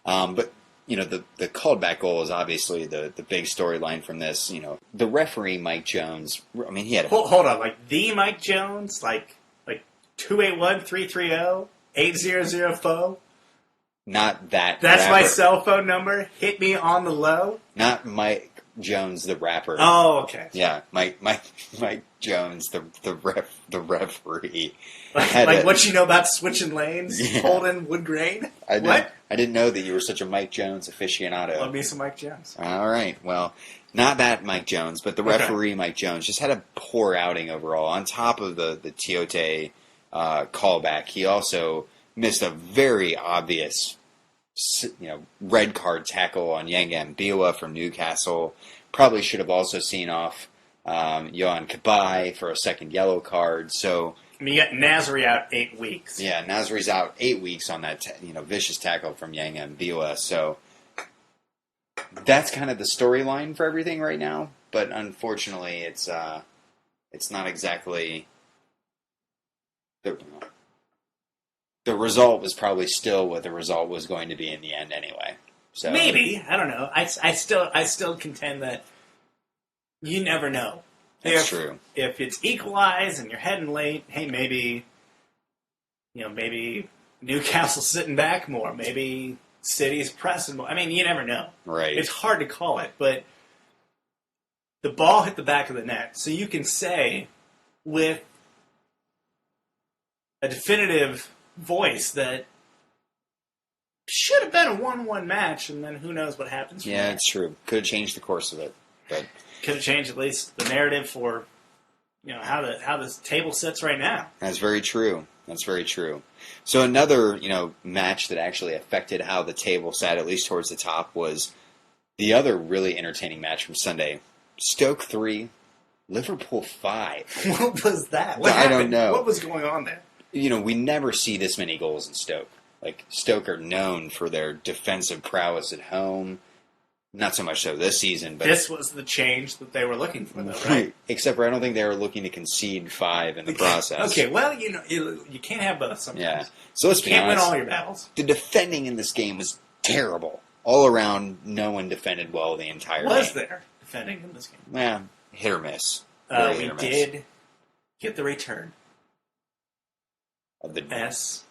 S2: But the called back goal is obviously the big storyline from this. The referee Mike Jones. I mean, he had
S1: hold on, like the Mike Jones, like 281-330-8004.
S2: Not that.
S1: That's
S2: rapper.
S1: my cell phone number. Hit me on the low.
S2: Not Mike Jones, the rapper.
S1: Oh, okay.
S2: Yeah, Mike Jones, the referee.
S1: What you know about switching lanes, Holden Woodgrain? What?
S2: I didn't know that you were such a Mike Jones aficionado.
S1: Love me some Mike Jones.
S2: All right, well, not that Mike Jones, but the referee Mike Jones just had a poor outing overall. On top of the Tiote callback, he also missed a very obvious, red card tackle on Yangam Biwa from Newcastle. Probably should have also seen off Yohan Kabai for a second yellow card. So
S1: I mean, you got Nasri out 8 weeks.
S2: Yeah, Nasri's out 8 weeks on that vicious tackle from Yangam Biwa. So that's kind of the storyline for everything right now. But unfortunately, it's not exactly the result was probably still what the result was going to be in the end anyway. So
S1: maybe, I don't know. I still contend that you never know.
S2: That's true.
S1: If it's equalized and you're heading late, hey, maybe Newcastle's sitting back more. Maybe City's pressing more. I mean, you never know.
S2: Right.
S1: It's hard to call it, but the ball hit the back of the net, so you can say with a definitive voice that should have been a 1-1 match, and then who knows what happens.
S2: Yeah, it's true. Could have changed the course of it, but
S1: could have changed at least the narrative for how the table sits right now.
S2: That's very true. That's very true. So another match that actually affected how the table sat, at least towards the top, was the other really entertaining match from Sunday: Stoke 3, Liverpool 5.
S1: What was that?
S2: I don't know.
S1: What was going on there?
S2: We never see this many goals in Stoke. Like, Stoke are known for their defensive prowess at home. Not so much so this season, but
S1: this was the change that they were looking for, though, right?
S2: Except for I don't think they were looking to concede 5 in the process.
S1: Okay, well, you can't have both sometimes.
S2: Yeah. So let's be honest.
S1: You can't win all your battles.
S2: The defending in this game was terrible. All around, no one defended well the entire game.
S1: Was there defending in this game?
S2: Yeah, hit or miss.
S1: We did get the return
S2: of the
S1: SAS.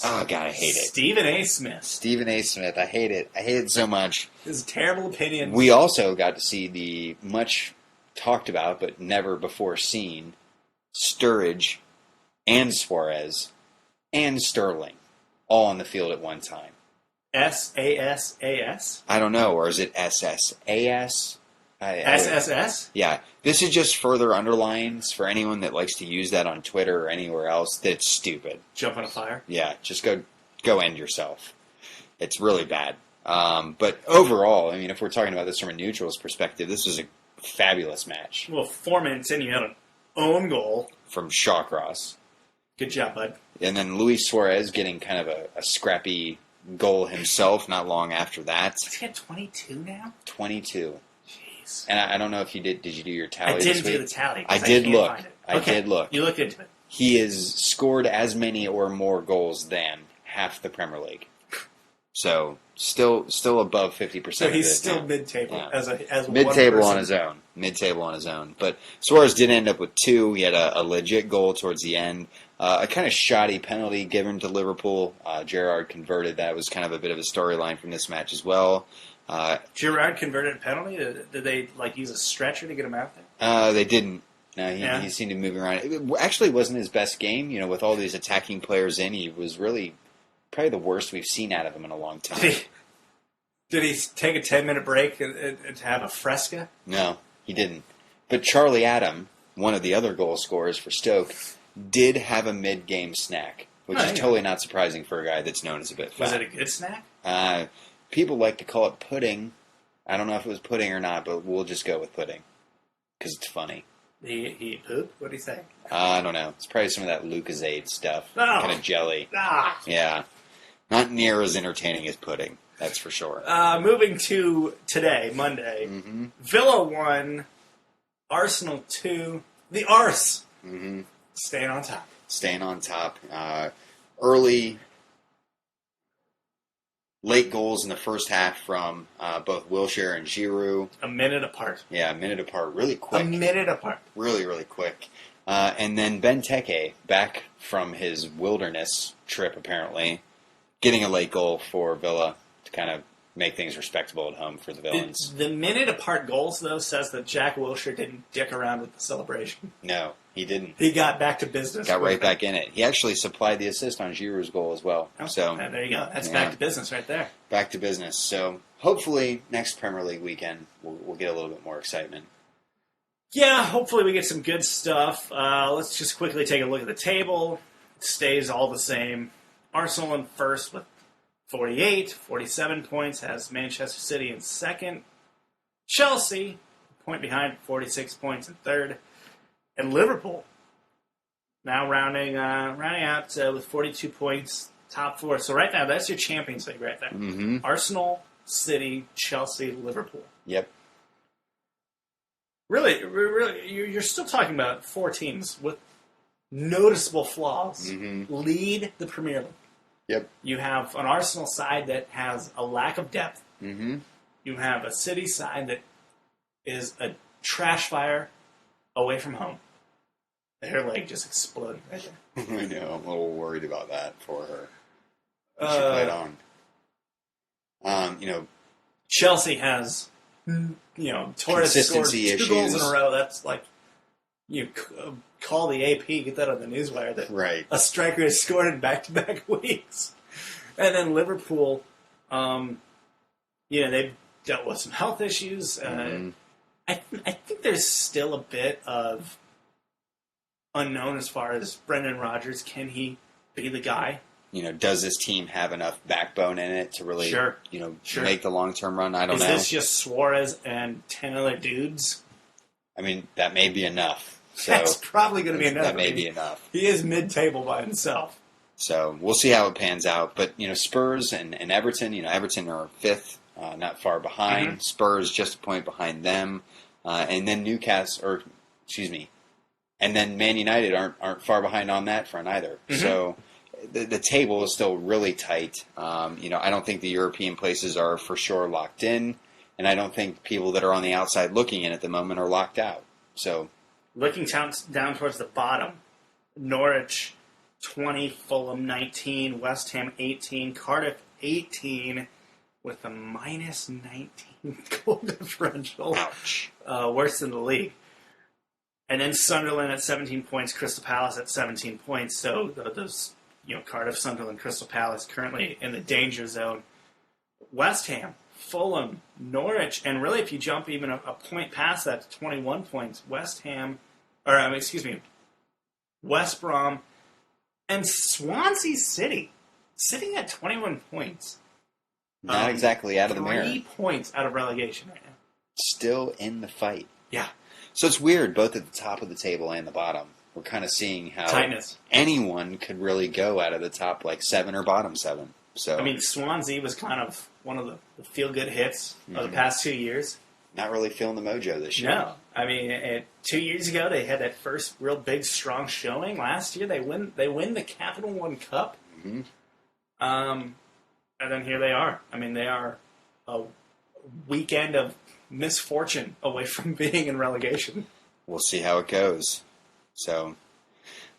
S2: Oh, God, I hate it.
S1: Stephen A. Smith.
S2: Stephen A. Smith. I hate it. I hate it so much.
S1: His terrible opinions.
S2: We also got to see the much talked about but never before seen Sturridge and Suarez and Sterling all on the field at one time.
S1: SASAS?
S2: I don't know. Or is it SSAS?
S1: SSS?
S2: Yeah. This is just further underlines for anyone that likes to use that on Twitter or anywhere else that it's stupid.
S1: Jump on a fire?
S2: Yeah. Just go end yourself. It's really bad. But overall, I mean, if we're talking about this from a neutral's perspective, this was a fabulous match.
S1: Well, 4 minutes in, you had an own goal.
S2: From Shawcross.
S1: Good job, bud.
S2: And then Luis Suarez getting kind of a scrappy goal himself not long after that.
S1: Is he at 22 now?
S2: 22.
S1: Jeez.
S2: And I don't know if you did you do your tally
S1: this week? I didn't do the tally. I did look.
S2: I did look.
S1: You looked into it.
S2: He has scored as many or more goals than half the Premier League. So still above 50%.
S1: So he's still mid-table as
S2: mid-table on his own. Mid-table on his own. But Suarez did end up with 2. He had a legit goal towards the end. A kind of shoddy penalty given to Liverpool. Gerrard converted. That was kind of a bit of a storyline from this match as well.
S1: Gerrard converted a penalty? Did they use a stretcher to get him out there?
S2: They didn't. No, he seemed to be moving around. It actually wasn't his best game. With all these attacking players in, he was really probably the worst we've seen out of him in a long time.
S1: Did he take a 10-minute break and have a fresca?
S2: No, he didn't. But Charlie Adam, one of the other goal scorers for Stoke, did have a mid-game snack, which is totally not surprising for a guy that's known as a bit fat.
S1: Was it a good snack?
S2: People like to call it pudding. I don't know if it was pudding or not, but we'll just go with pudding because it's funny.
S1: He pooped? What did he say?
S2: I don't know. It's probably some of that Lucozade stuff.
S1: Oh.
S2: Kind of jelly.
S1: Ah.
S2: Yeah. Not near as entertaining as pudding, that's for sure.
S1: Moving to today, Monday.
S2: Mm-hmm.
S1: Villa 1, Arsenal 2. The Arse.
S2: Mm-hmm.
S1: Staying on top.
S2: Staying on top. Late goals in the first half from both Wilshere and Giroud.
S1: A minute apart.
S2: Yeah, a minute apart. Really quick.
S1: A minute apart.
S2: Really, really quick. And then Benteke, back from his wilderness trip, apparently, getting a late goal for Villa to kind of make things respectable at home for the Villains.
S1: The minute apart goals, though, says that Jack Wilshere didn't dick around with the celebration.
S2: No, he didn't.
S1: He got back to business.
S2: Got right back in it. He actually supplied the assist on Giroud's goal as well.
S1: Oh,
S2: so
S1: there you go. That's back to business right there.
S2: Back to business. So hopefully next Premier League weekend we'll get a little bit more excitement.
S1: Yeah, hopefully we get some good stuff. Let's just quickly take a look at the table. It stays all the same. Arsenal in first with 47 points, has Manchester City in second. Chelsea, a point behind, 46 points in third. And Liverpool, now rounding out with 42 points, top four. So right now, that's your Champions League right there.
S2: Mm-hmm.
S1: Arsenal, City, Chelsea, Liverpool.
S2: Yep.
S1: Really, you're still talking about four teams with noticeable flaws lead the Premier League.
S2: Yep.
S1: You have an Arsenal side that has a lack of depth.
S2: Mm-hmm.
S1: You have a City side that is a trash fire away from home. Her leg just exploded right there.
S2: I know. I'm a little worried about that for her. She played on.
S1: Chelsea has, Torres scored two goals in a row. That's like, call the AP, get that on the newswire, that
S2: right.
S1: A striker has scored in back-to-back weeks. And then Liverpool, they've dealt with some health issues. I think there's still a bit of unknown as far as Brendan Rodgers. Can he be the guy?
S2: Does this team have enough backbone in it to really, make the long-term run? I don't know.
S1: Is this just Suarez and 10 other dudes?
S2: I mean, that may be enough. So
S1: that's probably going to be enough.
S2: That may be enough.
S1: He is mid-table by himself.
S2: So we'll see how it pans out. But, Spurs and Everton, Everton are fifth, not far behind. Mm-hmm. Spurs just a point behind them. And then and then Man United aren't far behind on that front either. Mm-hmm. So the table is still really tight. I don't think the European places are for sure locked in. And I don't think people that are on the outside looking in at the moment are locked out. So
S1: looking down towards the bottom, Norwich 20, Fulham 19, West Ham 18, Cardiff 18 with a minus 19 goal differential.
S2: Ouch.
S1: Worse than the league. And then Sunderland at 17 points, Crystal Palace at 17 points. So those, Cardiff, Sunderland, Crystal Palace currently in the danger zone. West Ham, Fulham, Norwich, and really if you jump even a point past that to 21 points, West Brom, and Swansea City sitting at 21 points.
S2: Not exactly out of the mirror.
S1: 3 points out of relegation right now.
S2: Still in the fight.
S1: Yeah.
S2: So it's weird, both at the top of the table and the bottom. We're kind of seeing how
S1: tightness.
S2: Anyone could really go out of the top 7 or bottom 7. So
S1: Swansea was kind of one of the feel-good hits of the past 2 years.
S2: Not really feeling the mojo this year.
S1: No. 2 years ago, they had that first real big, strong showing. Last year, they win the Capital One Cup.
S2: Mm-hmm.
S1: And then here they are. They are a weekend of misfortune away from being in relegation.
S2: We'll see how it goes. So,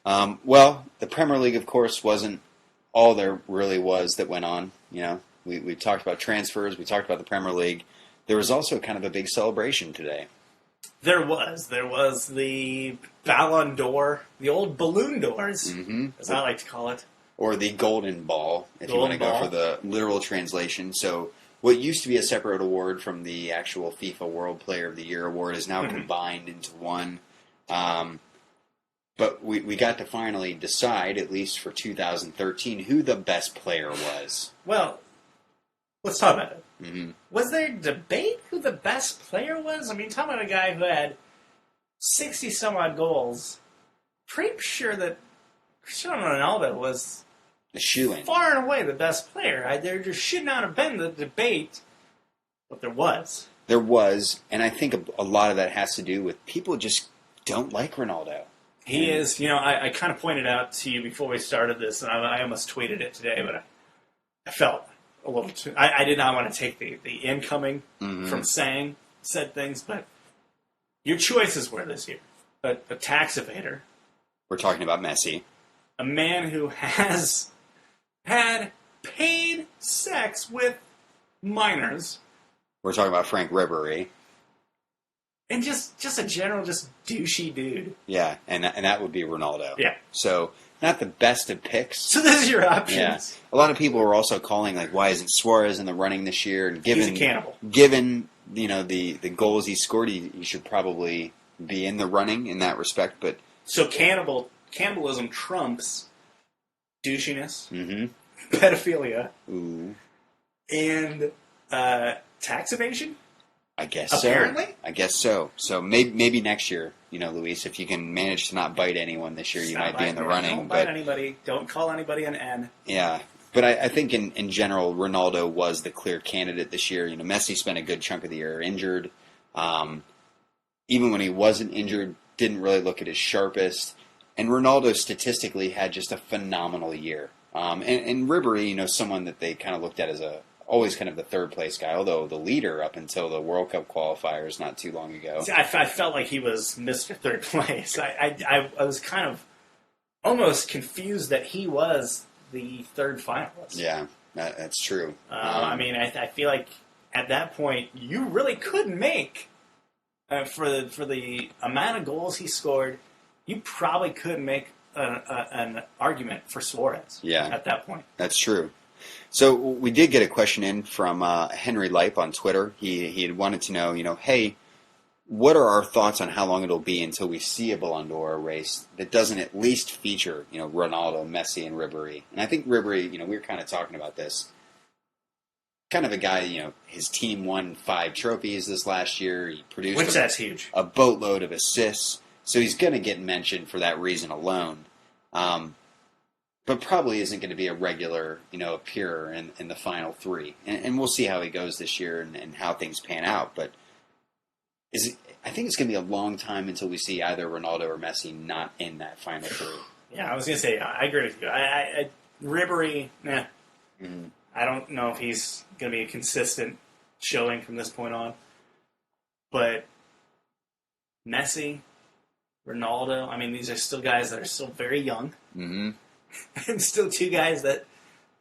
S2: Well, the Premier League, of course, wasn't all there really was that went on. We talked about transfers. We talked about the Premier League. There was also kind of a big celebration today.
S1: There was the Ballon d'Or, the old balloon doors, as I like to call it.
S2: Or the Golden Ball, if you want to go for the literal translation. So what used to be a separate award from the actual FIFA World Player of the Year award is now combined into one. But we got to finally decide, at least for 2013, who the best player was.
S1: Well, let's talk about it. Was there debate who the best player was? I mean, talking about a guy who had 60-some-odd goals. Pretty sure that Cristiano Ronaldo was
S2: the shoo-in.
S1: Far and away the best player. There just should not have been the debate, but there was.
S2: There was, and I think a lot of that has to do with people just don't like Ronaldo.
S1: He is, I kind of pointed out to you before we started this, and I almost tweeted it today, but I felt a little too... I did not want to take the incoming from saying said things, but your choices were this year. A tax evader.
S2: We're talking about Messi.
S1: A man who has had paid sex with minors.
S2: We're talking about Frank Ribery.
S1: And just a general, just douchey dude.
S2: Yeah, and that would be Ronaldo.
S1: Yeah.
S2: So, not the best of picks.
S1: So this is your options.
S2: Yeah. A lot of people were also calling, why isn't Suarez in the running this year? And
S1: he's a cannibal.
S2: Given, the goals he scored, he should probably be in the running in that respect. But
S1: so cannibalism trumps douchiness, pedophilia, and tax evasion?
S2: I guess
S1: Apparently?
S2: so. I guess so. So maybe next year, Luis, if you can manage to not bite anyone this year, you might be in the running.
S1: Don't bite anybody. Don't call anybody an N.
S2: Yeah. But I think in general, Ronaldo was the clear candidate this year. Messi spent a good chunk of the year injured. Even when he wasn't injured, didn't really look at his sharpest. And Ronaldo statistically had just a phenomenal year. And Ribery, someone that they kind of looked at as always kind of the third place guy, although the leader up until the World Cup qualifiers not too long ago.
S1: See, I felt like he was Mr. Third Place. I was kind of almost confused that he was the third finalist.
S2: Yeah, that's true.
S1: I feel like at that point you really couldn't make for the amount of goals he scored. You probably couldn't make an argument for Suarez.
S2: Yeah,
S1: at that point.
S2: That's true. So we did get a question in from Henry Leip on Twitter. He had wanted to know, hey, what are our thoughts on how long it'll be until we see a Ballon d'Or race that doesn't at least feature, Ronaldo, Messi, and Ribery? And I think Ribery, we were kind of talking about this. Kind of a guy, his team won 5 trophies this last year. He produced
S1: that's huge.
S2: A boatload of assists. So he's going to get mentioned for that reason alone. But probably isn't going to be a regular, appearer in the final 3. And we'll see how he goes this year and how things pan out. But I think it's going to be a long time until we see either Ronaldo or Messi not in that final 3.
S1: Yeah, I was going to say, I agree with you. Ribery, nah.
S2: Mm-hmm.
S1: I don't know if he's going to be a consistent showing from this point on. But Messi, Ronaldo, these are still guys that are still very young.
S2: Mm-hmm.
S1: And still 2 guys that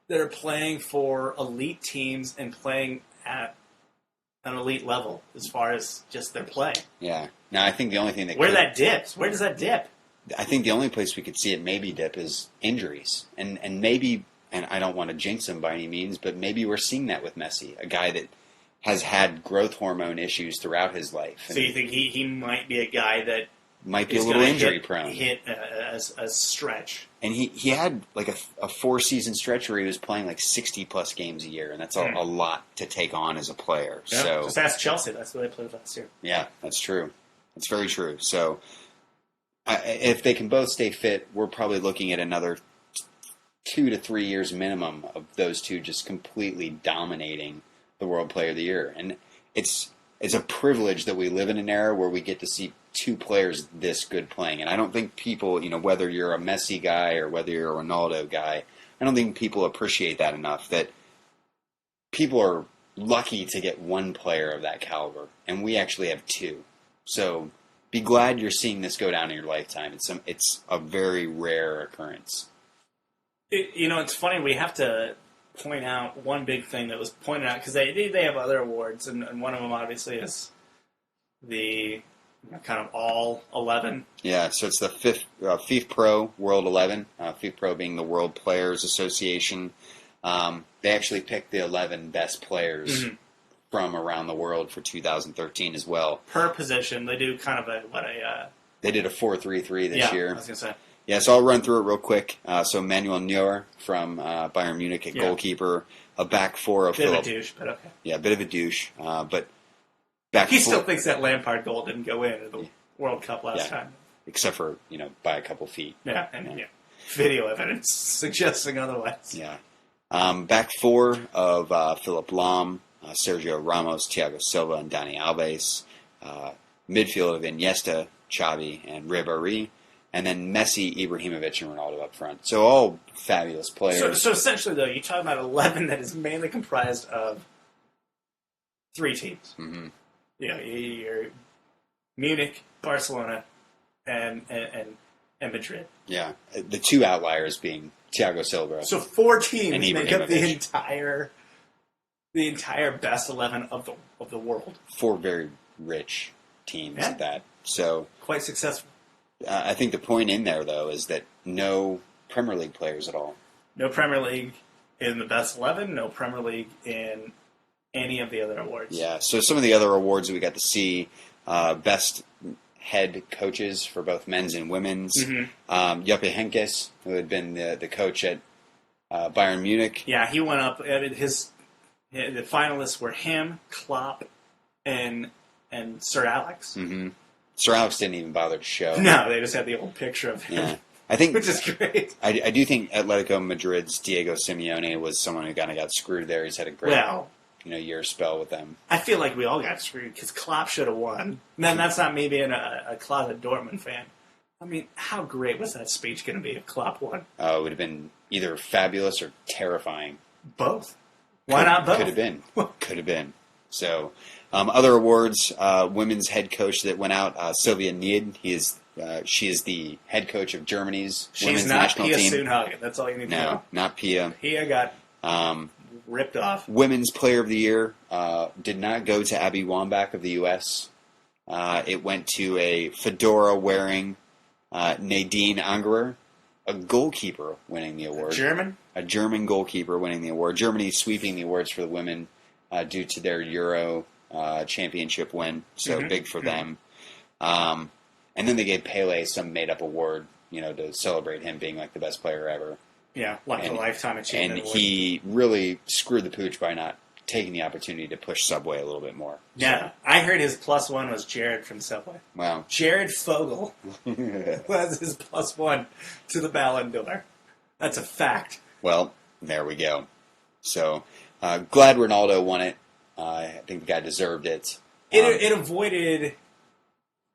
S1: are playing for elite teams and playing at an elite level as far as just their play.
S2: Yeah. Now, I think the only thing that
S1: where does that dip?
S2: I think the only place we could see it maybe dip is injuries. And maybe, and I don't want to jinx him by any means, but maybe we're seeing that with Messi, a guy that has had growth hormone issues throughout his life.
S1: So you think he might be a guy that
S2: might be a little injury prone.
S1: Hit a stretch.
S2: And he had a 4-season stretch where he was playing 60-plus games a year, and that's a lot to take on as a player.
S1: Yeah,
S2: so
S1: just ask Chelsea. That's what they played last year.
S2: Yeah, that's true. That's very true. So if they can both stay fit, we're probably looking at another 2 to 3 years minimum of those two just completely dominating the World Player of the Year. And it's a privilege that we live in an era where we get to see 2 players this good playing. And I don't think people, whether you're a Messi guy or whether you're a Ronaldo guy, I don't think people appreciate that enough, that people are lucky to get 1 player of that caliber, and we actually have 2. So be glad you're seeing this go down in your lifetime. It's a very rare occurrence.
S1: It's funny. We have to point out one big thing that was pointed out, because they have other awards, and one of them obviously is the kind of all 11.
S2: Yeah, so it's the FIFA Pro World 11, FIFA Pro being the World Players Association. They actually picked the 11 best players from around the world for 2013 as well.
S1: Per position, they do kind of
S2: They did a 4-3-3 this year.
S1: I was going to say.
S2: Yeah, so I'll run through it real quick. So Manuel Neuer from Bayern Munich at goalkeeper, a back four of Philip.
S1: Bit of a douche, but okay.
S2: Yeah, a bit of a douche, but back
S1: he still thinks that Lampard goal didn't go in the World Cup last time.
S2: Except for, by a couple feet.
S1: Yeah, and video evidence suggesting otherwise.
S2: Yeah. Back four of Philip Lahm, Sergio Ramos, Thiago Silva, and Dani Alves. Midfield of Iniesta, Xavi, and Ribéry. And then Messi, Ibrahimovic, and Ronaldo up front. So all fabulous players.
S1: So essentially, though, you're talking about 11 that is mainly comprised of 3 teams.
S2: Mm-hmm.
S1: You're Munich, Barcelona, and Madrid.
S2: Yeah, the 2 outliers being Thiago Silva.
S1: So 4 teams
S2: and
S1: make up the entire best 11 of the world.
S2: 4 very rich teams at that. So
S1: quite successful.
S2: I think the point in there, though, is that no Premier League players at all.
S1: No Premier League in the best 11. No Premier League in any of the other awards.
S2: Yeah. So some of the other awards we got to see: best head coaches for both men's and women's. Juppe Heynckes, who had been the coach at Bayern Munich.
S1: Yeah, he went up. The finalists were him, Klopp, and Sir Alex.
S2: Mm-hmm. Sir Alex didn't even bother to show.
S1: No, they just had the old picture of him.
S2: Yeah. I think,
S1: which is great.
S2: I do think Atletico Madrid's Diego Simeone was someone who kind of got screwed there. He's had a great year spell with them.
S1: I feel like we all got screwed because Klopp should have won. And that's not me being a closet Dortmund fan. I mean, how great was that speech going to be if Klopp won?
S2: It would have been either fabulous or terrifying.
S1: Both. Why not both?
S2: Could have been. Could have been. So, other awards, women's head coach that went out, Sylvia Nied. She is the head coach of Germany's women's national team.
S1: She's not Pia Sundhage. That's all you need to know.
S2: No, not Pia.
S1: Pia got ripped off.
S2: Women's Player of the Year did not go to Abby Wambach of the US. It went to a fedora-wearing Nadine Angerer, a goalkeeper winning the award. A German goalkeeper winning the award. Germany sweeping the awards for the women due to their Euro championship win. So big for them. And then they gave Pele some made-up award, to celebrate him being like the best player ever.
S1: Yeah, like a lifetime achievement.
S2: And he really screwed the pooch by not taking the opportunity to push Subway a little bit more.
S1: Yeah, so. I heard his +1 was Jared from Subway.
S2: Wow.
S1: Jared Fogle was his +1 to the Ballon d'Or. That's a fact.
S2: Well, there we go. So, glad Ronaldo won it. I think the guy deserved it.
S1: It avoided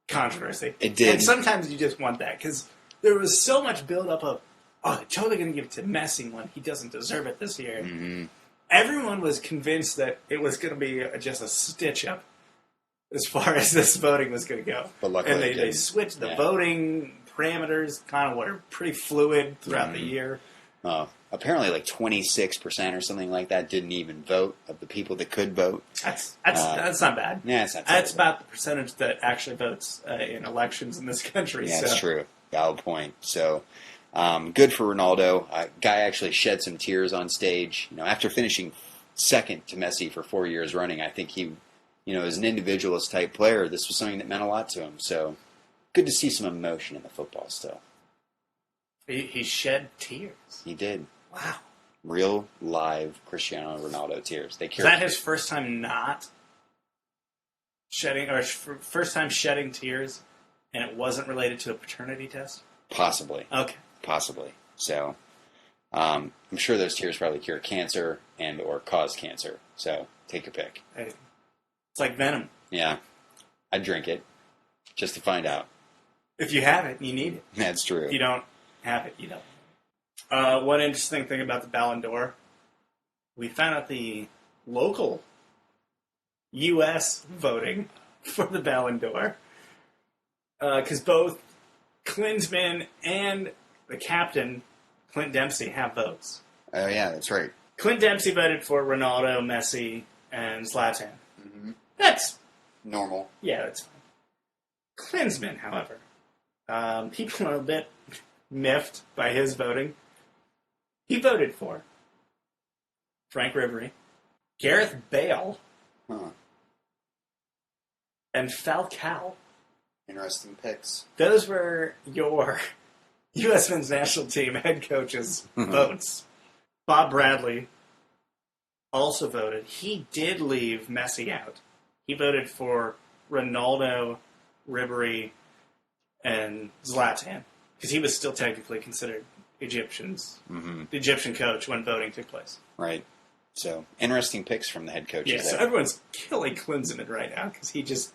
S1: controversy.
S2: It did.
S1: And sometimes you just want that, because there was so much build-up of, they're totally going to give it to Messi when he doesn't deserve it this year.
S2: Mm-hmm.
S1: Everyone was convinced that it was going to be just a stitch-up as far as this voting was going to go.
S2: But luckily
S1: and they switched the voting parameters, kind of were pretty fluid throughout the year.
S2: Apparently like 26% or something like that didn't even vote of the people that could vote.
S1: That's not bad.
S2: Yeah, it's not
S1: That's about the percentage that actually votes in elections in this country.
S2: Yeah, that's true. Valid point. So, good for Ronaldo. Guy actually shed some tears on stage. After finishing second to Messi for 4 years running, I think he, as an individualist type player, this was something that meant a lot to him. So, good to see some emotion in the football still.
S1: He shed tears.
S2: He did.
S1: Wow.
S2: Real, live Cristiano Ronaldo tears.
S1: Is that his first time not shedding, or first time shedding tears, and it wasn't related to a paternity test?
S2: Possibly.
S1: Okay.
S2: Possibly. So, I'm sure those tears probably cure cancer and or cause cancer. So, take your pick.
S1: It's like venom.
S2: Yeah. I'd drink it just to find out.
S1: If you have it, you need it.
S2: That's true.
S1: If you don't have it, you don't. One interesting thing about the Ballon d'Or, we found out the local US voting for the Ballon d'Or. because both Klinsmann and the captain, Clint Dempsey, have votes.
S2: Oh, yeah, that's right.
S1: Clint Dempsey voted for Ronaldo, Messi, and Zlatan.
S2: Mm-hmm.
S1: That's
S2: normal.
S1: Yeah, that's fine. Klinsmann, however, people are a bit miffed by his voting. He voted for Frank Ribery, Gareth Bale, and Falcao.
S2: Interesting picks.
S1: Those were your U.S. men's national team head coaches' votes. Bob Bradley also voted. He did leave Messi out. He voted for Ronaldo, Ribery, and Zlatan, because he was still technically considered Egyptians.
S2: Mm-hmm.
S1: The Egyptian coach when voting took place.
S2: Right. So, interesting picks from the head coaches.
S1: Yeah, so everyone's killing Klinsmann right now because he just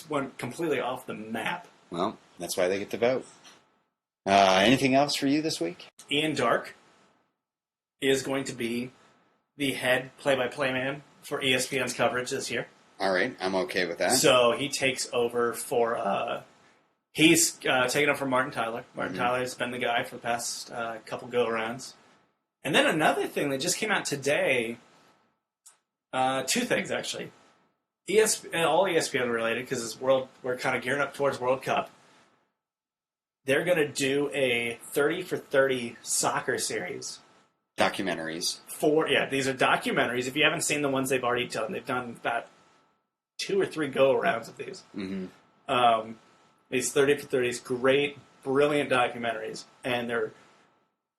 S1: went completely off the map.
S2: Well, that's why they get to vote. Anything else for you this week?
S1: Ian Dark is going to be the head play-by-play man for ESPN's coverage this year.
S2: All right, I'm okay with that.
S1: So he takes over for... he's taken up for Martin Tyler. Martin Tyler's been the guy for the past couple go-arounds. And then another thing that just came out today, two things, actually. All ESPN related, because we're kind of gearing up towards World Cup. They're going to do a 30 for 30 soccer series.
S2: Documentaries.
S1: These are documentaries. If you haven't seen the ones they've already done, they've done about 2 or 3 go-arounds of these.
S2: Mm-hmm.
S1: These 30 for 30s, great, brilliant documentaries. And they're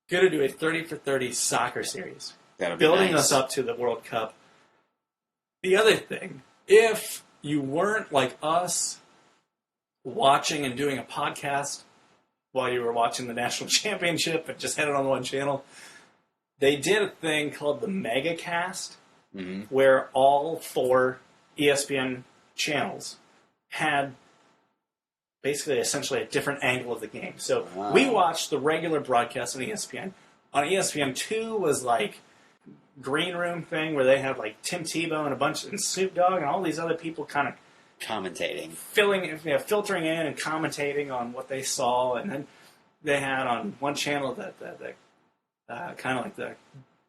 S1: going to do a 30 for 30 soccer series.
S2: That'll be
S1: building
S2: nice.
S1: us up to the World Cup. The other thing, if you weren't like us watching and doing a podcast while you were watching the national championship and just had it on one channel, they did a thing called the MegaCast, where all 4 ESPN channels had basically essentially a different angle of the game. So we watched the regular broadcast on ESPN. On ESPN2 was like green room thing where they had like Tim Tebow and Snoop Dogg and all these other people kind of
S2: commentating,
S1: filtering in and commentating on what they saw. And then they had on one channel the kind of like the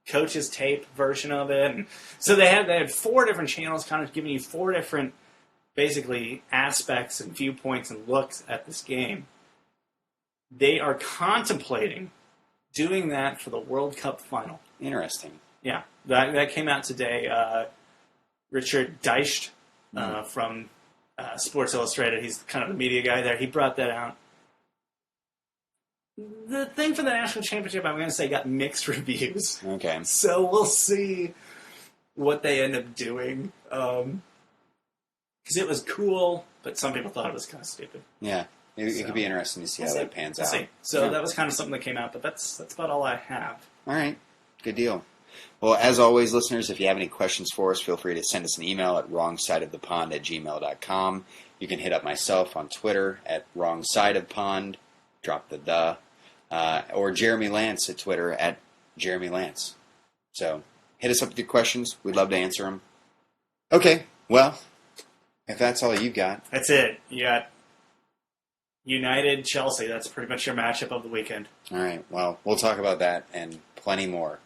S1: coach's tape version of it. And so they had 4 different channels kind of giving you 4 different basically aspects and viewpoints and looks at this game. They are contemplating doing that for the World Cup final.
S2: Interesting.
S1: Yeah, that came out today. Richard Deischt from Sports Illustrated, he's kind of the media guy there. He brought that out. The thing for the national championship, I'm going to say, got mixed reviews.
S2: Okay.
S1: So we'll see what they end up doing. Because it was cool, but some people thought it was kind of stupid.
S2: Yeah, it could be interesting to see how that pans out.
S1: So that was kind of something that came out, but that's about all I have.
S2: All right, good deal. Well, as always, listeners, if you have any questions for us, feel free to send us an email at wrongsideofthepond@gmail.com. You can hit up myself on Twitter at wrongsideofpond, drop the, or Jeremy Lance at Twitter at Jeremy Lance. So hit us up with your questions. We'd love to answer them. Okay, well, if that's all you've got.
S1: That's it. You got United, Chelsea. That's pretty much your matchup of the weekend.
S2: All right, well, we'll talk about that and plenty more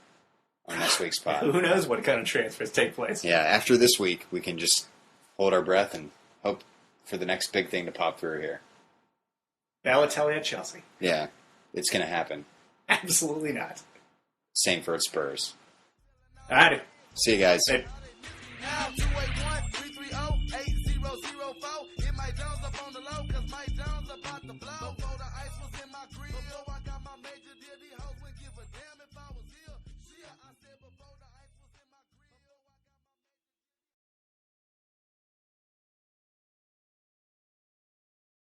S2: on next week's pod.
S1: Who knows what kind of transfers take place?
S2: Yeah, after this week, we can just hold our breath and hope for the next big thing to pop through here.
S1: Balotelli at Chelsea.
S2: Yeah, it's going to happen.
S1: Absolutely not.
S2: Same for Spurs.
S1: All right.
S2: See you guys.
S1: Hey.
S3: Now 281-330-8004. Hit Mike Jones up on the low, cause Mike Jones about to blow. Before the ice was in my grill.